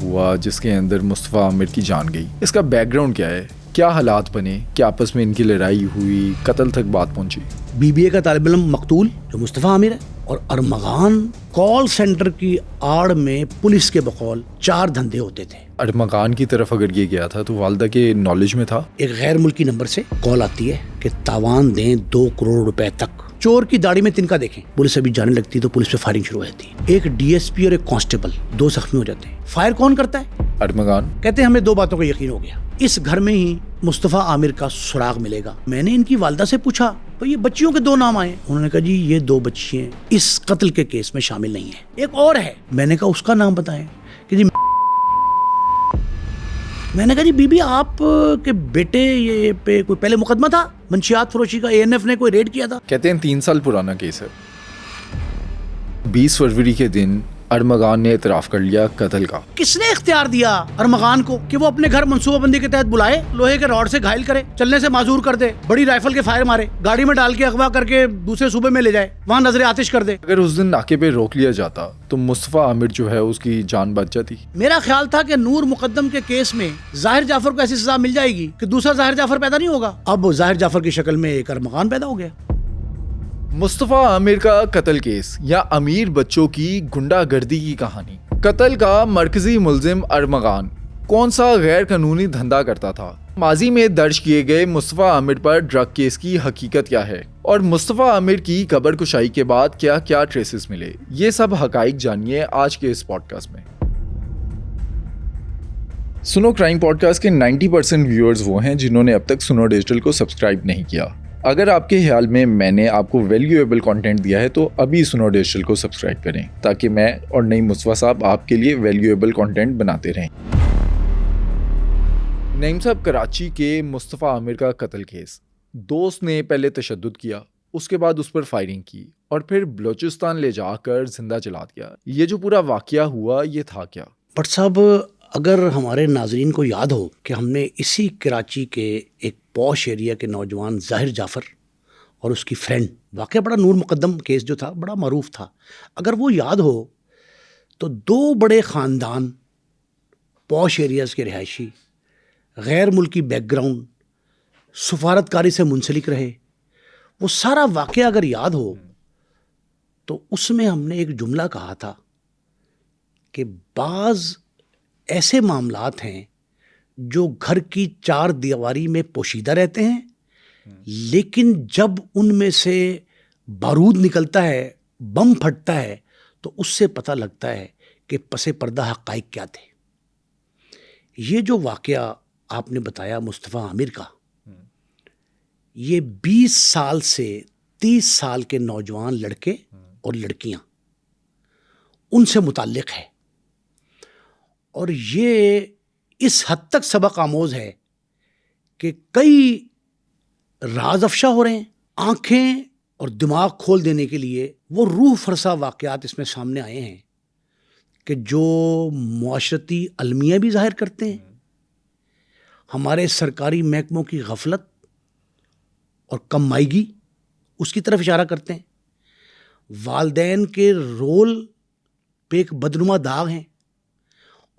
ہوا جس کے اندر مصطفیٰ عامر کی جان گئی، اس کا بیک گراؤنڈ کیا ہے؟ کیا حالات بنے؟ کیا آپس میں ان کی لڑائی ہوئی؟ قتل تک بات پہنچی؟ بی بی اے کا طالب علم مقتول جو مصطفیٰ عامر ہے، اور ارمغان کال سینٹر کی آڑ میں پولیس کے بقول 4 دھندے ہوتے تھے۔ ارمغان کی طرف اگر یہ گیا تھا تو والدہ کے نالج میں تھا؟ ایک غیر ملکی نمبر سے کال آتی ہے کہ تاوان دیں 2 کروڑ روپے تک، چور کی داڑھی میں تنکا دیکھیں۔ پولیس ابھی جانے لگتی تو پولیس پہ فائرنگ شروع ہو جاتی ہے۔ ایک ڈی ایس پی اور ایک کانسٹیبل 2 زخمی ہو جاتے ہیں۔ فائر کون کرتا ہے؟ ارمغان۔ کہتے ہیں ہمیں 2 باتوں کا یقین ہو گیا، اس گھر میں ہی مصطفیٰ عامر کا سراغ ملے گا۔ میں نے ان کی والدہ سے پوچھا تو یہ بچیوں کے 2 نام آئے، انہوں نے کہا جی یہ 2 بچیاں اس قتل کے کیس میں شامل نہیں ہیں، ایک اور ہے۔ میں نے کہا اس کا نام بتائیں کہ جی میں نے کہا جی بی بی آپ کے بیٹے یہ پہ کوئی پہلے مقدمہ تھا منشیات فروشی کا، ANF نے کوئی ریڈ کیا تھا؟ کہتے ہیں 3 سال پرانا کیس ہے۔ 20 فروری کے دن ارمغان نے اعتراف کر لیا قتل کا۔ کس نے اختیار دیا ارمغان کو کہ وہ اپنے گھر منصوبہ بندی کے تحت بلائے، لوہے کے راڈ سے گھائل کرے، چلنے سے معذور کر دے، بڑی رائفل کے فائر مارے، گاڑی میں ڈال کے اغوا کر کے دوسرے صوبے میں لے جائے، وہاں نظر آتش کر دے؟ اگر اس دن ناکے پہ روک لیا جاتا تو مصطفیٰ عامر جو ہے اس کی جان بچ جاتی۔ میرا خیال تھا کہ نور مقدم کے کیس میں ظاہر جعفر کو ایسی سزا مل جائے گی کہ دوسرا ظاہر جعفر پیدا نہیں ہوگا۔ اب ظاہر جعفر کی شکل میں ایک ارمغان پیدا ہو گیا۔ مصطفیٰ عامر کا قتل کیس یا امیر بچوں کی گنڈا گردی کی کہانی۔ قتل کا مرکزی ملزم ارمغان کون سا غیر قانونی دھندا کرتا تھا؟ ماضی میں درج کیے گئے مصطفیٰ عامر پر ڈرگ کیس کی حقیقت کیا ہے؟ اور مصطفیٰ عامر کی قبر کشائی کے بعد کیا کیا ٹریسز ملے؟ یہ سب حقائق جانیے آج کے اس پوڈ کاسٹ میں۔ سنو کرائم پوڈ کاسٹ کے 90% ویورز وہ ہیں جنہوں نے اب تک سنو ڈیجیٹل کو سبسکرائب نہیں کیا۔ اگر آپ کے خیال میں نے آپ کو ویلیویبل کنٹینٹ دیا ہے تو ابھی سنو ڈیجیٹل کو سبسکرائب کریں تاکہ میں اور نئی مصطفیٰ صاحب آپ کے لیے ویلیویبل کنٹینٹ بناتے رہیں۔ نعیم صاحب، کراچی کے مصطفیٰ عامر کا قتل کیس، دوست نے پہلے تشدد کیا، اس کے بعد اس پر فائرنگ کی اور پھر بلوچستان لے جا کر زندہ جلا دیا۔ یہ جو پورا واقعہ ہوا یہ تھا کیا؟ بٹ صاحب اگر ہمارے ناظرین کو یاد ہو کہ ہم نے اسی کراچی کے ایک پوش ایریا کے نوجوان ظاہر جعفر اور اس کی فرینڈ، واقعہ بڑا نور مقدم کیس جو تھا بڑا معروف تھا، اگر وہ یاد ہو تو 2 بڑے خاندان پوش ایریاز کے رہائشی، غیر ملکی بیک گراؤنڈ، سفارتکاری سے منسلک رہے، وہ سارا واقعہ اگر یاد ہو تو اس میں ہم نے ایک جملہ کہا تھا کہ بعض ایسے معاملات ہیں جو گھر کی 4 دیواری میں پوشیدہ رہتے ہیں، لیکن جب ان میں سے بارود نکلتا ہے، بم پھٹتا ہے، تو اس سے پتہ لگتا ہے کہ پس پردہ حقائق کیا تھے۔ یہ جو واقعہ آپ نے بتایا مصطفیٰ عامر کا، یہ 20 سال سے 30 سال کے نوجوان لڑکے اور لڑکیاں ان سے متعلق ہے، اور یہ اس حد تک سبق آموز ہے کہ کئی راز افشا ہو رہے ہیں۔ آنکھیں اور دماغ کھول دینے کے لیے وہ روح فرسا واقعات اس میں سامنے آئے ہیں کہ جو معاشرتی المیہ بھی ظاہر کرتے ہیں، ہمارے سرکاری محکموں کی غفلت اور کم مائیگی اس کی طرف اشارہ کرتے ہیں، والدین کے رول پہ ایک بدنما داغ ہیں،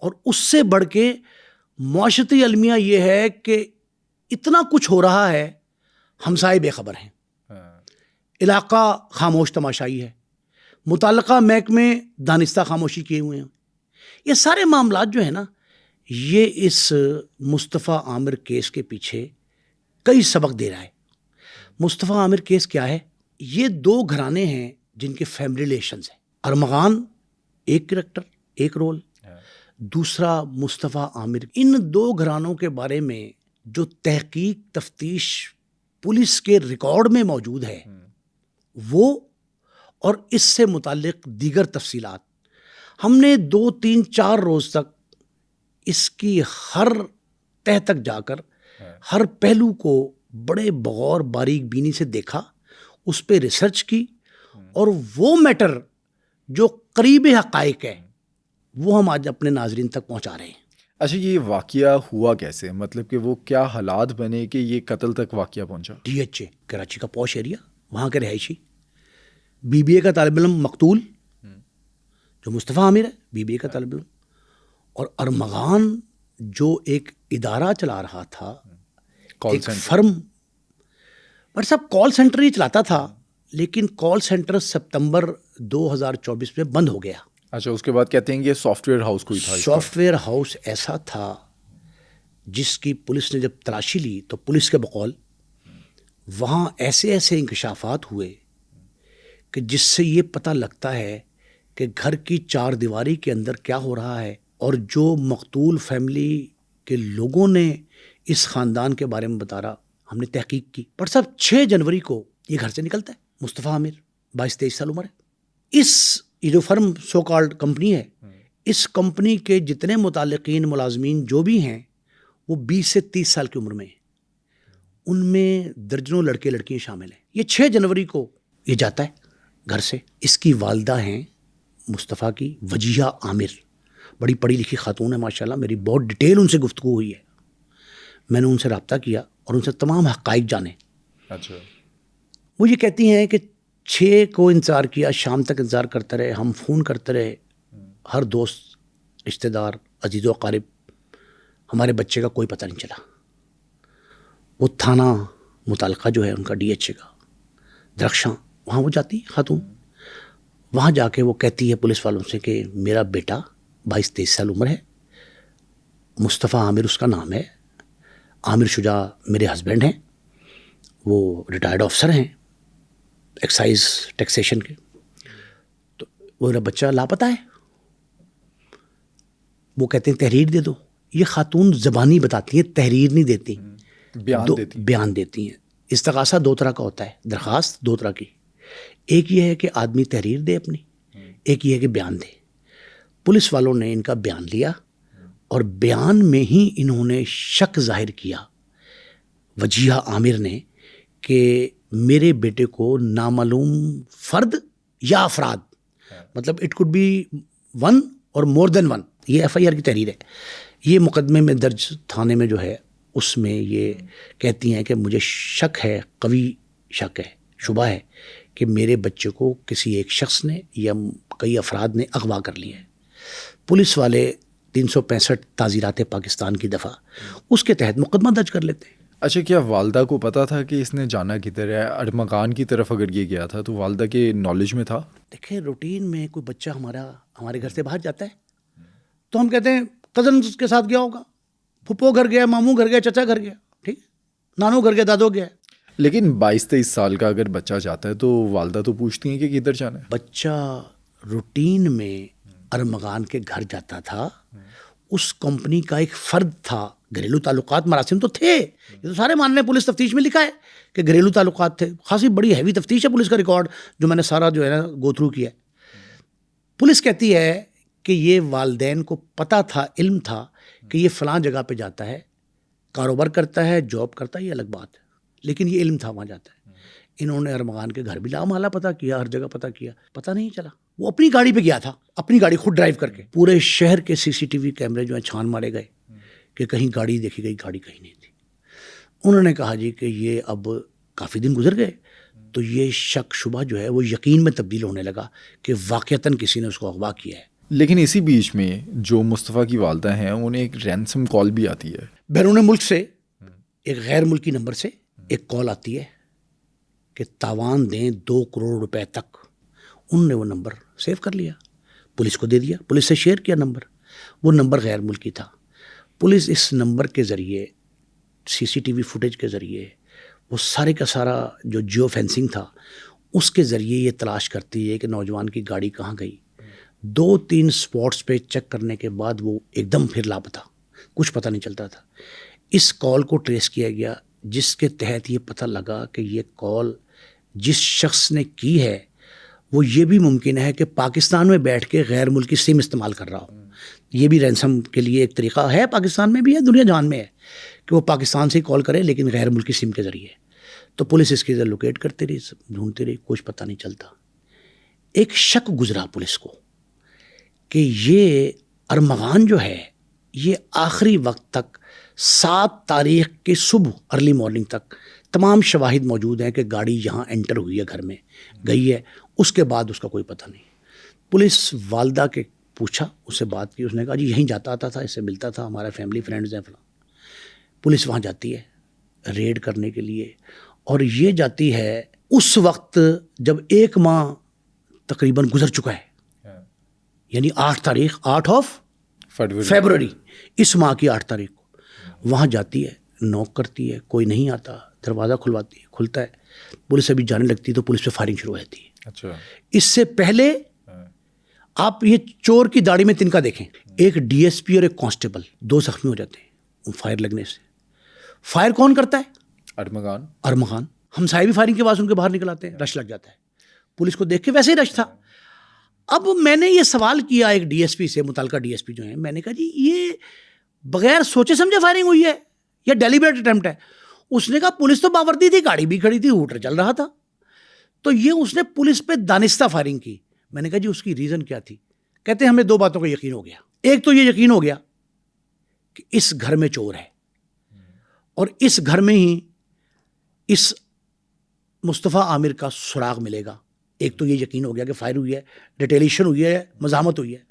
اور اس سے بڑھ کے معاشرتی المیہ یہ ہے کہ اتنا کچھ ہو رہا ہے، ہمسائے بے خبر ہیں، علاقہ خاموش تماشائی ہے، متعلقہ محکمے دانستہ خاموشی کیے ہوئے ہیں۔ یہ سارے معاملات جو ہیں نا، یہ اس مصطفیٰ عامر کیس کے پیچھے کئی سبق دے رہا ہے۔ مصطفیٰ عامر کیس کیا ہے؟ یہ 2 گھرانے ہیں جن کے فیملی ریلیشنز ہیں۔ ارمغان ایک کریکٹر، ایک رول، دوسرا مصطفیٰ عامر۔ ان 2 گھرانوں کے بارے میں جو تحقیق تفتیش پولیس کے ریکارڈ میں موجود ہے وہ، اور اس سے متعلق دیگر تفصیلات، ہم نے 2 3 4 روز تک اس کی ہر تہ تک جا کر ہر پہلو کو بڑے بغور باریک بینی سے دیکھا، اس پہ ریسرچ کی، اور وہ میٹر جو قریب حقائق ہے وہ ہم آج اپنے ناظرین تک پہنچا رہے ہیں۔ اچھا، یہ واقعہ ہوا کیسے؟ مطلب کہ وہ کیا حالات بنے کہ یہ قتل تک واقعہ پہنچا؟ DHA کراچی کا پوش ایریا، وہاں کے رہائشی، BBA کا طالب علم مقتول جو مصطفیٰ عامر ہے BBA کا طالب علم, اور ارمغان جو ایک ادارہ چلا رہا تھا, ایک فرم, پر صاحب کال سینٹر ہی چلاتا تھا, لیکن کال سینٹر سپتمبر 2024 میں بند ہو گیا. اچھا, اس کے بعد کہتے ہیں کہ سافٹ ویئر ہاؤس کوئی تھا. سافٹ ویئر ہاؤس ایسا تھا جس کی پولیس نے جب تلاشی لی تو پولیس کے بقول وہاں ایسے ایسے انکشافات ہوئے کہ جس سے یہ پتہ لگتا ہے کہ گھر کی چار دیواری کے اندر کیا ہو رہا ہے, اور جو مقتول فیملی کے لوگوں نے اس خاندان کے بارے میں بتا رہا. ہم نے تحقیق کی, پر صاحب 6 جنوری کو یہ گھر سے نکلتا ہے. مصطفیٰ عامر 22-23 سال عمر ہے. یہ جو فرم سو کالڈ کمپنی ہے, اس کمپنی کے جتنے متعلقین ملازمین جو بھی ہیں وہ 20 سے 30 سال کی عمر میں ہیں. ان میں درجنوں لڑکے لڑکیاں شامل ہیں. یہ 6 جنوری کو یہ جاتا ہے گھر سے. اس کی والدہ ہیں مصطفیٰ کی وجیہہ عامر, بڑی پڑھی لکھی خاتون ہے ماشاءاللہ. میری بہت ڈیٹیل ان سے گفتگو ہوئی ہے. میں نے ان سے رابطہ کیا اور ان سے تمام حقائق جانے. اچھا. وہ یہ کہتی ہیں کہ 6 کو انتظار کیا, شام تک انتظار کرتے رہے, ہم فون کرتے رہے, ہر دوست رشتہ دار عزیز و اقارب, ہمارے بچے کا کوئی پتہ نہیں چلا. وہ تھانہ متعلقہ جو ہے ان کا DHA کا درخشاں, وہاں وہ جاتی خاتون. وہاں جا کے وہ کہتی ہے پولیس والوں سے کہ میرا بیٹا 22-23 سال عمر ہے, مصطفیٰ عامر اس کا نام ہے, عامر شجاع میرے ہسبینڈ ہیں, وہ ریٹائرڈ آفسر ہیں ایکسائز ٹیکسیشن کے, تو وہ میرا بچہ لاپتہ ہے. وہ کہتے ہیں تحریر دے دو. یہ خاتون زبانی بتاتی ہیں, تحریر نہیں دیتی, بیان دیتی ہیں. استغاثہ 2 طرح کا ہوتا ہے, درخواست 2 طرح کی. ایک یہ ہے کہ آدمی تحریر دے اپنی, ایک یہ ہے کہ بیان دے. پولیس والوں نے ان کا بیان لیا اور بیان میں ہی انہوں نے شک ظاہر کیا وجیہہ عامر نے کہ میرے بیٹے کو نامعلوم فرد یا افراد, مطلب اٹ کوڈ بی 1 اور مور دین 1, یہ FIR کی تحریر ہے. یہ مقدمے میں درج تھانے میں جو ہے اس میں یہ کہتی ہیں کہ مجھے شک ہے, قوی شک ہے, شبہ ہے کہ میرے بچے کو کسی ایک شخص نے یا کئی افراد نے اغوا کر لیا ہے. پولیس والے 365 تعزیرات پاکستان کی دفعہ اس کے تحت مقدمہ درج کر لیتے ہیں. اچھا, کیا والدہ کو پتا تھا کہ اس نے جانا کدھر ہے؟ ارمغان کی طرف اگر یہ گیا تھا تو والدہ کے نالج میں تھا؟ دیکھیں, روٹین میں کوئی بچہ ہمارے گھر سے باہر جاتا ہے تو ہم کہتے ہیں کزنس کے ساتھ گیا ہوگا, پھپھو گھر گیا, ماموں گھر گیا, چچا گھر گیا, ٹھیک, نانو گھر گیا, دادو گیا. لیکن 22-23 سال کا اگر بچہ جاتا ہے تو والدہ تو پوچھتی ہیں کہ کدھر جانا ہے. بچہ روٹین میں ارمغان کے گھر جاتا تھا. اس کمپنی کا ایک فرد تھا, گھریلو تعلقات مراسم تو تھے, یہ تو سارے ماننے, پولیس تفتیش میں لکھا ہے کہ گھریلو تعلقات تھے. خاصی بڑی ہیوی تفتیش ہے پولیس کا ریکارڈ جو میں نے سارا جو ہے نا گو تھرو کیا ہے. پولیس کہتی ہے کہ یہ والدین کو پتہ تھا, علم تھا کہ یہ فلاں جگہ پہ جاتا ہے, کاروبار کرتا ہے, جاب کرتا ہے, یہ الگ بات ہے, لیکن یہ علم تھا وہاں جاتا ہے. انہوں نے ارمغان کے گھر بھی لامحالہ پتہ کیا, ہر جگہ پتہ کیا, پتہ نہیں چلا. وہ اپنی گاڑی پہ گیا تھا, اپنی گاڑی خود ڈرائیو کر کے. پورے شہر کے CCTV کیمرے جو ہیں چھان مارے گئے کہ کہیں گاڑی دیکھی گئی, گاڑی کہیں نہیں تھی. انہوں نے کہا جی کہ یہ اب کافی دن گزر گئے تو یہ شک شبہ جو ہے وہ یقین میں تبدیل ہونے لگا کہ واقعتاً کسی نے اس کو اغوا کیا ہے. لیکن اسی بیچ میں جو مصطفیٰ کی والدہ ہیں انہیں ایک رینسم کال بھی آتی ہے. بیرون ملک سے ایک غیر ملکی نمبر سے ایک کال آتی ہے کہ تاوان دیں 2 کروڑ روپے تک. انہوں نے وہ نمبر سیو کر لیا, پولیس کو دے دیا, پولیس سے شیئر کیا نمبر. وہ نمبر غیر ملکی تھا. پولیس اس نمبر کے ذریعے CCTV فوٹیج کے ذریعے وہ سارے کا سارا جو جیو فینسنگ تھا اس کے ذریعے یہ تلاش کرتی ہے کہ نوجوان کی گاڑی کہاں گئی. 2-3 سپاٹس پہ چیک کرنے کے بعد وہ ایک دم پھر لاپتہ, کچھ پتہ نہیں چلتا تھا. اس کال کو ٹریس کیا گیا جس کے تحت یہ پتہ لگا کہ یہ کال جس شخص نے کی ہے وہ یہ بھی ممکن ہے کہ پاکستان میں بیٹھ کے غیر ملکی سم استعمال کر رہا ہو. یہ بھی رینسم کے لیے ایک طریقہ ہے, پاکستان میں بھی ہے, دنیا جہان میں ہے کہ وہ پاکستان سے ہی کال کرے لیکن غیر ملکی سم کے ذریعے. تو پولیس اس کی ادھر لوکیٹ کرتی رہی, ڈھونڈتی رہی, کچھ پتہ نہیں چلتا. ایک شک گزرا پولیس کو کہ یہ ارمغان جو ہے یہ آخری وقت تک 7 تاریخ کی صبح ارلی مارننگ تک تمام شواہد موجود ہیں کہ گاڑی یہاں انٹر ہوئی ہے, گھر میں گئی ہے, اس کے بعد اس کا کوئی پتہ نہیں. پولیس والدہ کے پوچھا، اس سے بات کی، اس نے کہا جی یہیں جاتا آتا تھا، اس سے ملتا تھا، ہمارا فیملی فرینڈز ہیں فلاں. پولیس وہاں جاتی ہے ریڈ کرنے کے لیے، اور یہ جاتی ہے اس وقت جب 1 ماہ تقریباً گزر چکا ہے، یعنی 8 فیبروری، اس ماہ کی 8 تاریخ کو وہاں جاتی ہے، نوک کرتی ہے، کوئی نہیں آتا، دروازہ کھلواتی ہے، کھلتا ہے، پولیس ابھی جانے لگتی ہے تو پولیس پہ فائرنگ شروع ہو جاتی ہے. اچھا. اس سے پہلے آپ یہ چور کی داڑھی میں تنکا دیکھیں، ایک ڈی ایس پی اور ایک کانسٹیبل 2 زخمی ہو جاتے ہیں فائر لگنے سے. فائر کون کرتا ہے؟ ارمغان. ہمسائے بھی فائرنگ کے بعد ان کے باہر نکل آتے ہیں، رش لگ جاتا ہے. پولیس کو دیکھ کے ویسے ہی رش تھا. اب میں نے یہ سوال کیا ایک ڈی ایس پی سے، متعلقہ ڈی ایس پی جو ہیں، میں نے کہا جی یہ بغیر سوچے سمجھے فائرنگ ہوئی ہے یا ڈیلیبریٹ اٹیمپٹ ہے؟ اس نے کہا پولیس تو باوردی تھی، گاڑی بھی کھڑی تھی، ہوٹر چل رہا تھا، تو یہ اس نے پولیس پہ دانستہ فائرنگ کی. میں نے کہا جی اس کی ریزن کیا تھی؟ کہتے ہیں ہمیں 2 باتوں کا یقین ہو گیا. ایک تو یہ یقین ہو گیا کہ اس گھر میں چور ہے، اور اس گھر میں ہی اس مصطفیٰ عامر کا سراغ ملے گا. ایک تو یہ یقین ہو گیا کہ فائر ہوئی ہے، ریٹیلیشن ہوئی ہے، مزاحمت ہوئی ہے.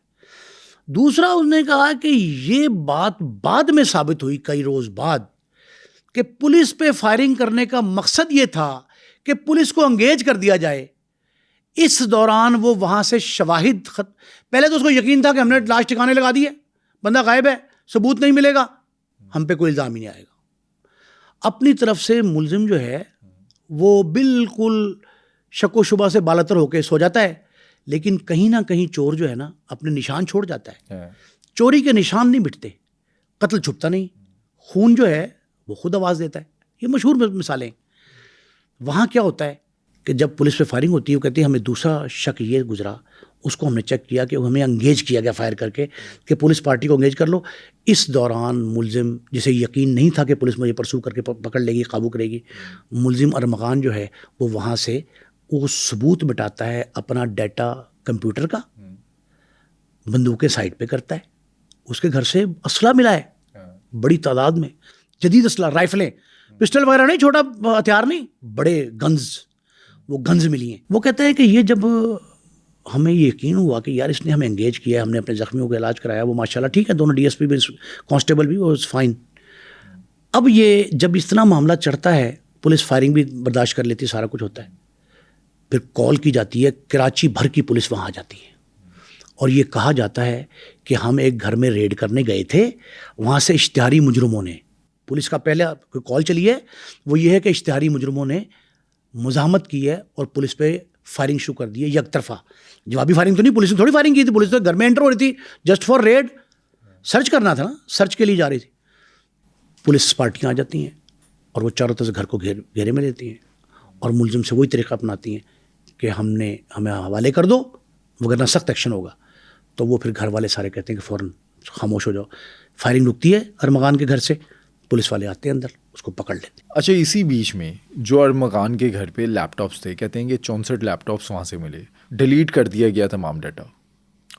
دوسرا اس نے کہا کہ یہ بات بعد میں ثابت ہوئی کئی روز بعد کہ پولیس پہ فائرنگ کرنے کا مقصد یہ تھا کہ پولیس کو انگیج کر دیا جائے. اس دوران وہ وہاں سے شواہد پہلے تو اس کو یقین تھا کہ ہم نے لاش ٹھکانے لگا دی ہے، بندہ غائب ہے، ثبوت نہیں ملے گا، ہم پہ کوئی الزام ہی نہیں آئے گا. اپنی طرف سے ملزم جو ہے وہ بالکل شک و شبہ سے بالاتر ہو کے سو جاتا ہے، لیکن کہیں نہ کہیں چور جو ہے نا اپنے نشان چھوڑ جاتا ہے. چوری کے نشان نہیں مٹتے، قتل چھپتا نہیں، خون جو ہے وہ خود آواز دیتا ہے. یہ مشہور مثالیں. وہاں کیا ہوتا ہے کہ جب پولیس پہ فائرنگ ہوتی ہے، وہ کہتی ہے ہمیں دوسرا شک یہ گزرا، اس کو ہم نے چیک کیا کہ ہمیں انگیج کیا گیا فائر کر کے کہ پولیس پارٹی کو انگیج کر لو. اس دوران ملزم جسے یقین نہیں تھا کہ پولیس مجھے پرسو کر کے پکڑ لے گی، قابو کرے گی، ملزم ارمغان جو ہے وہ وہاں سے وہ ثبوت مٹاتا ہے اپنا ڈیٹا کمپیوٹر کا، بندوقیں سائڈ پہ کرتا ہے. اس کے گھر سے اسلحہ ملا ہے بڑی تعداد میں، جدید اسلحہ، رائفلیں، پسٹل وغیرہ نہیں، چھوٹا ہتھیار نہیں، بڑے گنز، وہ گنز ملی ہیں. وہ کہتا ہے کہ یہ جب ہمیں یہ یقین ہوا کہ یار اس نے ہمیں انگیج کیا، ہم نے اپنے زخمیوں کا علاج کرایا، وہ ماشاءاللہ ٹھیک ہے، دونوں ڈی ایس پی بھی کانسٹیبل بھی وہ فائن. اب یہ جب اس طرح معاملہ چڑھتا ہے، پولیس فائرنگ بھی برداشت کر لیتی، سارا کچھ ہوتا ہے، پھر کال کی جاتی ہے، کراچی بھر کی پولیس وہاں آ جاتی ہے، اور یہ کہا جاتا ہے کہ ہم ایک گھر میں ریڈ کرنے گئے تھے، وہاں سے اشتہاری مجرموں نے، پولیس کا پہلے کال چلی ہے وہ یہ ہے کہ اشتہاری مجرموں نے مزاحمت کی ہے اور پولیس پہ فائرنگ شروع کر دی ہے، یک طرفہ. جوابی فائرنگ تو نہیں، پولیس نے تھوڑی فائرنگ کی تھی، پولیس تو گھر میں انٹر ہو رہی تھی جسٹ فار ریڈ، سرچ کرنا تھا نا، سرچ کے لیے جا رہی تھی. پولیس پارٹیاں آ جاتی ہیں اور وہ چاروں طرف سے گھر کو گھیرے میں لیتی ہیں، اور ملزم سے وہی طریقہ اپناتی ہیں کہ ہمیں حوالے کر دو وگرنہ سخت ایکشن ہوگا. تو وہ پھر گھر والے سارے کہتے ہیں کہ فوراً خاموش ہو جاؤ. فائرنگ رکتی ہے ارمغان کے گھر سے، پولیس والے آتے ہیں اندر، اس کو پکڑ لیتے. اچھا، اسی بیچ میں جو ارمغان کے گھر پہ لیپ ٹاپس تھے، کہتے ہیں کہ 64 لیپ ٹاپس وہاں سے ملے، ڈیلیٹ کر دیا گیا تمام ڈیٹا.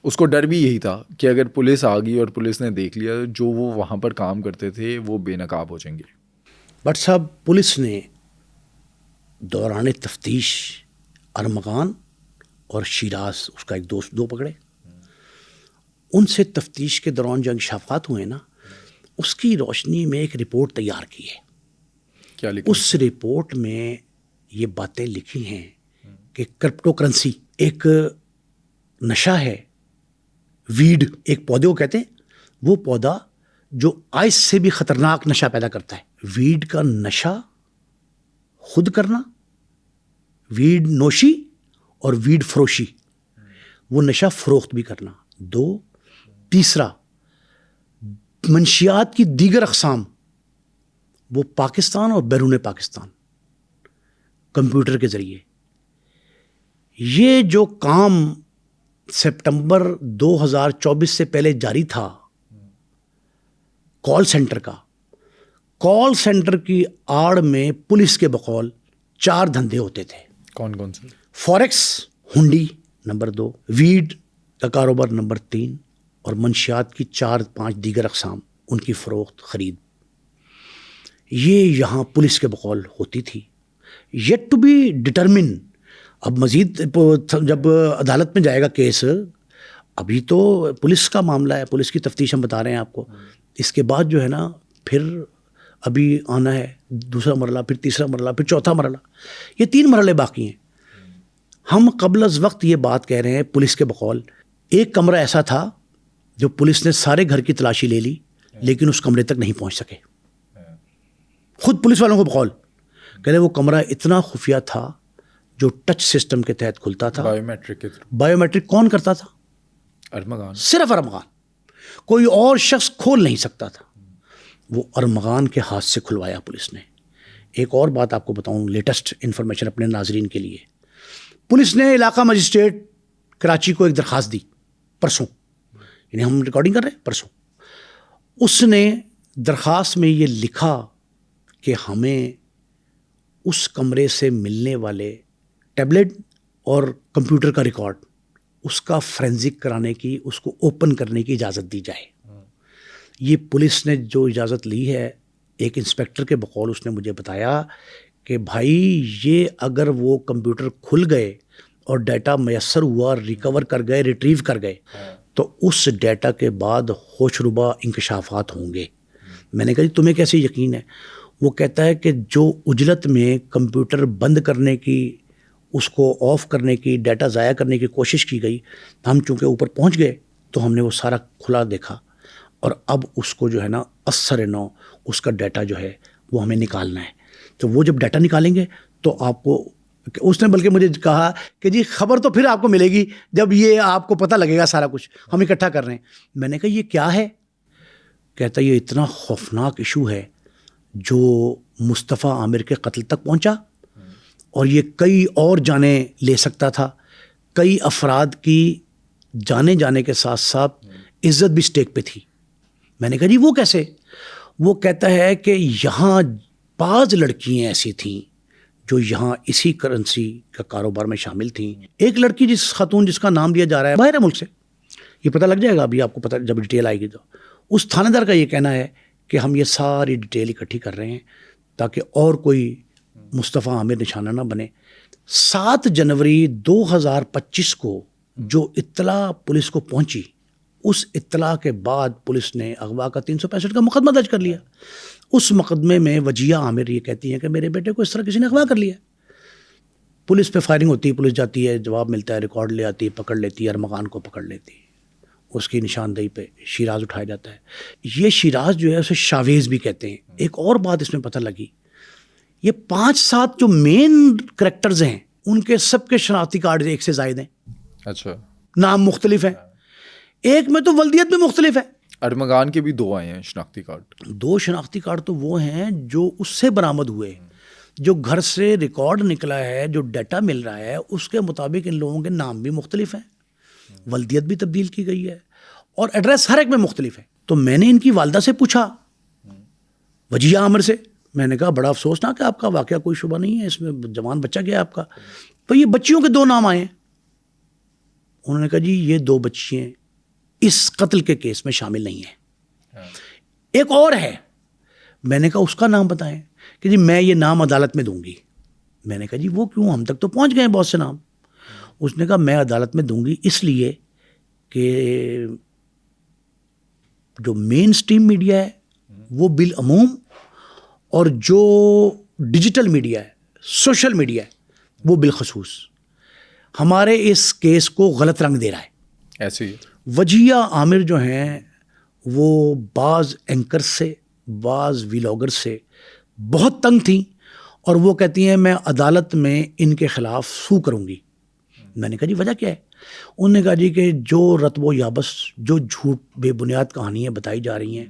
اس کو ڈر بھی یہی تھا کہ اگر پولیس آ گئی اور پولیس نے دیکھ لیا جو وہ وہاں پر کام کرتے تھے وہ بے نقاب ہو جائیں گے. بٹ صاحب پولیس نے دوران تفتیش ارمغان اور شیراز اس کا ایک دوست 2 پکڑے. ان سے تفتیش کے دوران جو انکشافات ہوئے نا، اس کی روشنی میں ایک رپورٹ تیار کی ہے. کیا لکھا؟ اس رپورٹ میں یہ باتیں لکھی ہیں کہ کرپٹو کرنسی ایک نشہ ہے، ویڈ ایک پودے کو کہتے ہیں، وہ پودا جو آئس سے بھی خطرناک نشہ پیدا کرتا ہے. ویڈ کا نشہ خود کرنا، ویڈ نوشی اور ویڈ فروشی، وہ نشہ فروخت بھی کرنا. 2، تیسرا منشیات کی دیگر اقسام، وہ پاکستان اور بیرون پاکستان کمپیوٹر کے ذریعے. یہ جو کام سپٹمبر 2024 سے پہلے جاری تھا کال سینٹر کا، کال سینٹر کی آڑ میں پولیس کے بقول 4 دھندے ہوتے تھے. کون کون سے؟ فوریکس، ہنڈی نمبر 2، ویڈ کا کاروبار نمبر 3، اور منشیات کی 4-5 دیگر اقسام، ان کی فروخت خرید. یہ یہاں پولیس کے بقول ہوتی تھی. یٹ ٹو بی ڈٹرمن اب مزید جب عدالت میں جائے گا کیس، ابھی تو پولیس کا معاملہ ہے، پولیس کی تفتیش ہم بتا رہے ہیں آپ کو. اس کے بعد جو ہے نا پھر ابھی آنا ہے دوسرا مرحلہ، پھر تیسرا مرحلہ، پھر چوتھا مرحلہ. یہ 3 مرحلے باقی ہیں. ہم قبل از وقت یہ بات کہہ رہے ہیں پولیس کے بقول. ایک کمرہ ایسا تھا جو پولیس نے سارے گھر کی تلاشی لے لی لیکن اس کمرے تک نہیں پہنچ سکے. خود پولیس والوں کو بقول کہہ رہے وہ کمرہ اتنا خفیہ تھا جو ٹچ سسٹم کے تحت کھلتا تھا. بائیو میٹرک کون کرتا تھا؟ ارمغان. صرف ارمغان، کوئی اور شخص کھول نہیں سکتا تھا. وہ ارمغان کے ہاتھ سے کھلوایا پولیس نے. ایک اور بات آپ کو بتاؤں، لیٹسٹ انفارمیشن اپنے ناظرین کے لیے. پولیس نے علاقہ مجسٹریٹ کراچی کو ایک درخواست دی پرسوں، یعنی ہم ریکارڈنگ کر رہے ہیں پرسوں. اس نے درخواست میں یہ لکھا کہ ہمیں اس کمرے سے ملنے والے ٹیبلٹ اور کمپیوٹر کا ریکارڈ، اس کا فرینزک کرانے کی، اس کو اوپن کرنے کی اجازت دی جائے. یہ پولیس نے جو اجازت لی ہے، ایک انسپیکٹر کے بقول اس نے مجھے بتایا کہ بھائی یہ اگر وہ کمپیوٹر کھل گئے اور ڈیٹا میسر ہوا، ریکور کر گئے، ریٹریو کر گئے، تو اس ڈیٹا کے بعد ہوش ربا انکشافات ہوں گے. میں نے کہا جی تمہیں کیسے یقین ہے؟ وہ کہتا ہے کہ جو اجلت میں کمپیوٹر بند کرنے کی، اس کو آف کرنے کی، ڈیٹا ضائع کرنے کی کوشش کی گئی، ہم چونکہ اوپر پہنچ گئے تو ہم نے وہ سارا کھلا دیکھا، اور اب اس کو جو ہے نا اثر نو اس کا ڈیٹا جو ہے وہ ہمیں نکالنا ہے. تو وہ جب ڈیٹا نکالیں گے تو آپ کو، اس نے بلکہ مجھے کہا کہ جی خبر تو پھر آپ کو ملے گی جب یہ آپ کو پتہ لگے گا سارا کچھ ہم اکٹھا کر رہے ہیں. میں نے کہا یہ کیا ہے؟ کہتا یہ اتنا خوفناک ایشو ہے جو مصطفیٰ عامر کے قتل تک پہنچا، اور یہ کئی اور جانیں لے سکتا تھا. کئی افراد کی جانے جانے کے ساتھ ساتھ عزت بھی سٹیک پہ تھی. میں نے کہا جی وہ کیسے؟ وہ کہتا ہے کہ یہاں بعض لڑکیاں ایسی تھیں جو یہاں اسی کرنسی کا کاروبار میں شامل تھیں. ایک لڑکی جس خاتون جس کا نام لیا جا رہا ہے باہر ملک سے، یہ پتہ لگ جائے گا ابھی آپ کو، پتہ جب ڈیٹیل آئے گی تو. اس تھانے دار کا یہ کہنا ہے کہ ہم یہ ساری ڈیٹیل اکٹھی کر رہے ہیں تاکہ اور کوئی مصطفیٰ عامر نشانہ نہ بنے. 7 جنوری 2025 کو جو اطلاع پولیس کو پہنچی، اس اطلاع کے بعد پولیس نے اغوا کا 365 کا مقدمہ درج کر لیا. اس مقدمے میں وجیہ عامر یہ کہتی ہیں کہ میرے بیٹے کو اس طرح کسی نے اغوا کر لیا. پولیس پہ فائرنگ ہوتی ہے، پولیس جاتی ہے، جواب ملتا ہے، ریکارڈ لے آتی ہے، پکڑ لیتی ہے، ارمغان کو پکڑ لیتی ہے. اس کی نشاندہی پہ شیراز اٹھایا جاتا ہے. یہ شیراز جو ہے اسے شاویز بھی کہتے ہیں. ایک اور بات اس میں پتہ لگی، یہ 5-7 جو مین کریکٹرز ہیں ان کے سب کے شناختی کارڈ ایک سے زائد ہیں. اچھا. نام مختلف ہیں، ایک میں تو ولدیت بھی مختلف ہے. ارمغان کے بھی 2 آئے ہیں شناختی کارڈ. 2 شناختی کارڈ تو وہ ہیں جو اس سے برآمد ہوئے، جو گھر سے ریکارڈ نکلا ہے، جو ڈیٹا مل رہا ہے اس کے مطابق ان لوگوں کے نام بھی مختلف ہیں، ولدیت بھی تبدیل کی گئی ہے، اور ایڈریس ہر ایک میں مختلف ہے. تو میں نے ان کی والدہ سے پوچھا، وجیہ عامر سے، میں نے کہا بڑا افسوس نہ کہ آپ کا واقعہ کوئی شبہ نہیں ہے، اس میں جوان بچہ گیا آپ کا، تو یہ بچیوں کے 2 نام آئے ہیں. انہوں نے کہا جی یہ 2 بچیاں اس قتل کے کیس میں شامل نہیں ہیں. ایک اور ہے. میں نے کہا اس کا نام بتائیں کہ جی میں یہ نام عدالت میں دوں گی. میں نے کہا جی وہ کیوں، ہم تک تو پہنچ گئے ہیں بہت سے نام. اس نے کہا میں عدالت میں دوں گی اس لیے کہ جو مین سٹریم میڈیا ہے وہ بالعموم، اور جو ڈیجیٹل میڈیا ہے، سوشل میڈیا ہے، وہ بالخصوص ہمارے اس کیس کو غلط رنگ دے رہا ہے. ایسے ہی وجیہ عامر جو ہیں وہ بعض اینکر سے، بعض ویلاگر سے بہت تنگ تھیں، اور وہ کہتی ہیں میں عدالت میں ان کے خلاف سو کروں گی. میں نے کہا جی وجہ کیا ہے؟ انہوں نے کہا جی کہ جو رتب و یابس، جو جھوٹ بے بنیاد کہانیاں بتائی جا رہی ہیں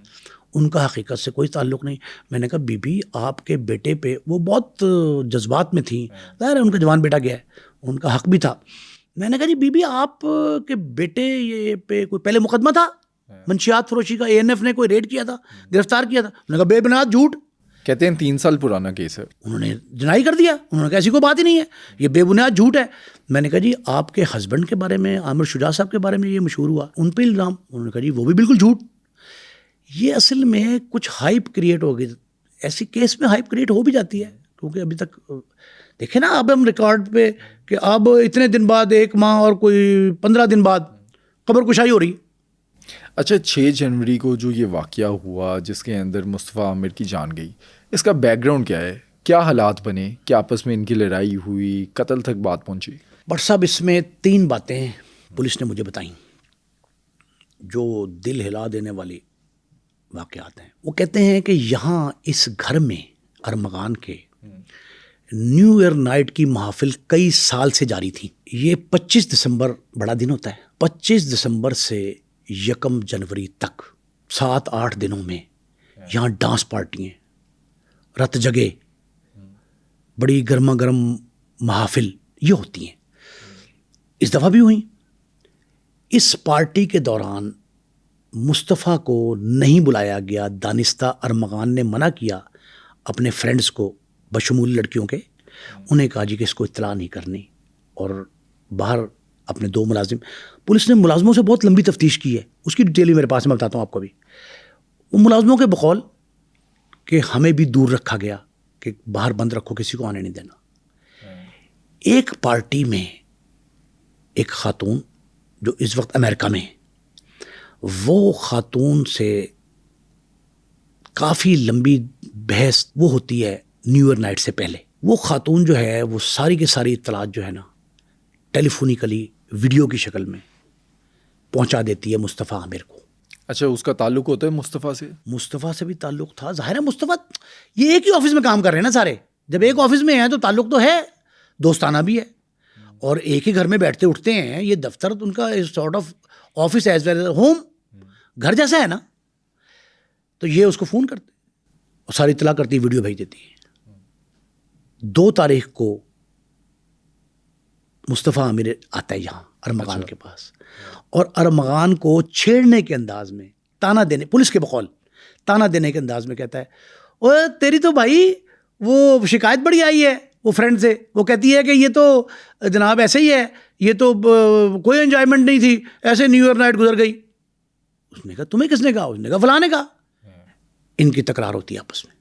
ان کا حقیقت سے کوئی تعلق نہیں. میں نے کہا بی بی آپ کے بیٹے پہ، وہ بہت جذبات میں تھیں، ظاہر ہے ان کا جوان بیٹا گیا ہے، ان کا حق بھی تھا. میں نے کہا جی بی بی آپ کے بیٹے یہ پہ کوئی پہلے مقدمہ تھا منشیات فروشی کا، ANF نے کوئی ریڈ کیا تھا، گرفتار کیا تھا؟ انہوں نے کہا بے بنیاد جھوٹ. کہتے ہیں 3 سال پرانا کیس ہے. انہوں نے ڈینائی کر دیا، انہوں نے کہا ایسی کوئی بات ہی نہیں ہے، یہ بے بنیاد جھوٹ ہے. میں نے کہا جی آپ کے ہسبینڈ کے بارے میں، عامر شجاع صاحب کے بارے میں یہ مشہور ہوا، ان پہ الزام. انہوں نے کہا جی وہ بھی بالکل جھوٹ. یہ اصل میں کچھ ہائپ کریٹ ہو گئی. ایسی کیس میں ہائپ کریٹ ہو بھی جاتی ہے کیونکہ ابھی تک دیکھیں نا اب ہم ریکارڈ پہ کہ اب اتنے دن بعد 1 ماہ اور کوئی 15 دن بعد قبر کشائی ہو رہی. اچھا 6 جنوری کو جو یہ واقعہ ہوا جس کے اندر مصطفیٰ عامر کی جان گئی، اس کا بیک گراؤنڈ کیا ہے؟ کیا حالات بنے؟ کیا آپس میں ان کی لڑائی ہوئی؟ قتل تک بات پہنچی؟ بٹ صاحب اس میں 3 باتیں پولیس نے مجھے بتائیں جو دل ہلا دینے والی واقعات ہیں. وہ کہتے ہیں کہ یہاں اس گھر میں ارمغان کے نیو ایئر نائٹ کی محافل کئی سال سے جاری تھی. یہ 25 دسمبر بڑا دن ہوتا ہے. 25 دسمبر سے 1 جنوری تک 7-8 دنوں میں یہاں ڈانس پارٹیاں، رت جگہ، بڑی گرما گرم محافل یہ ہوتی ہیں. اس دفعہ بھی ہوئیں. اس پارٹی کے دوران مصطفیٰ کو نہیں بلایا گیا. دانستہ ارمغان نے منع کیا اپنے فرینڈز کو بشمول لڑکیوں کے. انہیں کہا جی کہ اس کو اطلاع نہیں کرنی. اور باہر اپنے 2 ملازم، پولیس نے ملازموں سے بہت لمبی تفتیش کی ہے، اس کی ڈیٹیل میرے پاس میں بتاتا ہوں آپ کو بھی. وہ ملازموں کے بقول کہ ہمیں بھی دور رکھا گیا کہ باہر بند رکھو، کسی کو آنے نہیں دینا. ایک پارٹی میں ایک خاتون جو اس وقت امریکہ میں ہے، وہ خاتون سے کافی لمبی بحث وہ ہوتی ہے نیو ایئر نائٹ سے پہلے. وہ خاتون جو ہے وہ ساری کی ساری اطلاعات جو ہے نا ٹیلی فونیکلی ویڈیو کی شکل میں پہنچا دیتی ہے مصطفیٰ عامر کو. اچھا اس کا تعلق ہوتا ہے مصطفیٰ سے؟ مصطفیٰ سے بھی تعلق تھا. ظاہر ہے مصطفیٰ یہ ایک ہی آفس میں کام کر رہے ہیں نا سارے. جب ایک آفس میں ہیں تو تعلق تو ہے، دوستانہ بھی ہے، اور ایک ہی گھر میں بیٹھتے اٹھتے ہیں. یہ دفتر ان کا sort of office as well home, گھر جیسا ہے نا. تو یہ اس کو فون کرتے اور ساری اطلاع کرتی، ویڈیو بھیج دیتی ہے. 2 تاریخ کو مصطفیٰ عامر آتا ہے یہاں ارمغان کے پاس، اور ارمغان کو چھیڑنے کے انداز میں تانا دینے، پولیس کے بقول تانا دینے کے انداز میں کہتا ہے اوے تیری تو بھائی وہ شکایت بڑی آئی ہے وہ فرینڈ سے. وہ کہتی ہے کہ یہ تو جناب ایسے ہی ہے، یہ تو کوئی انجوائمنٹ نہیں تھی، ایسے نیو ایئر نائٹ گزر گئی. اس نے کہا تمہیں کس نے کہا؟ اس نے کہا فلاں نے کہا. ان کی تکرار ہوتی ہے آپس میں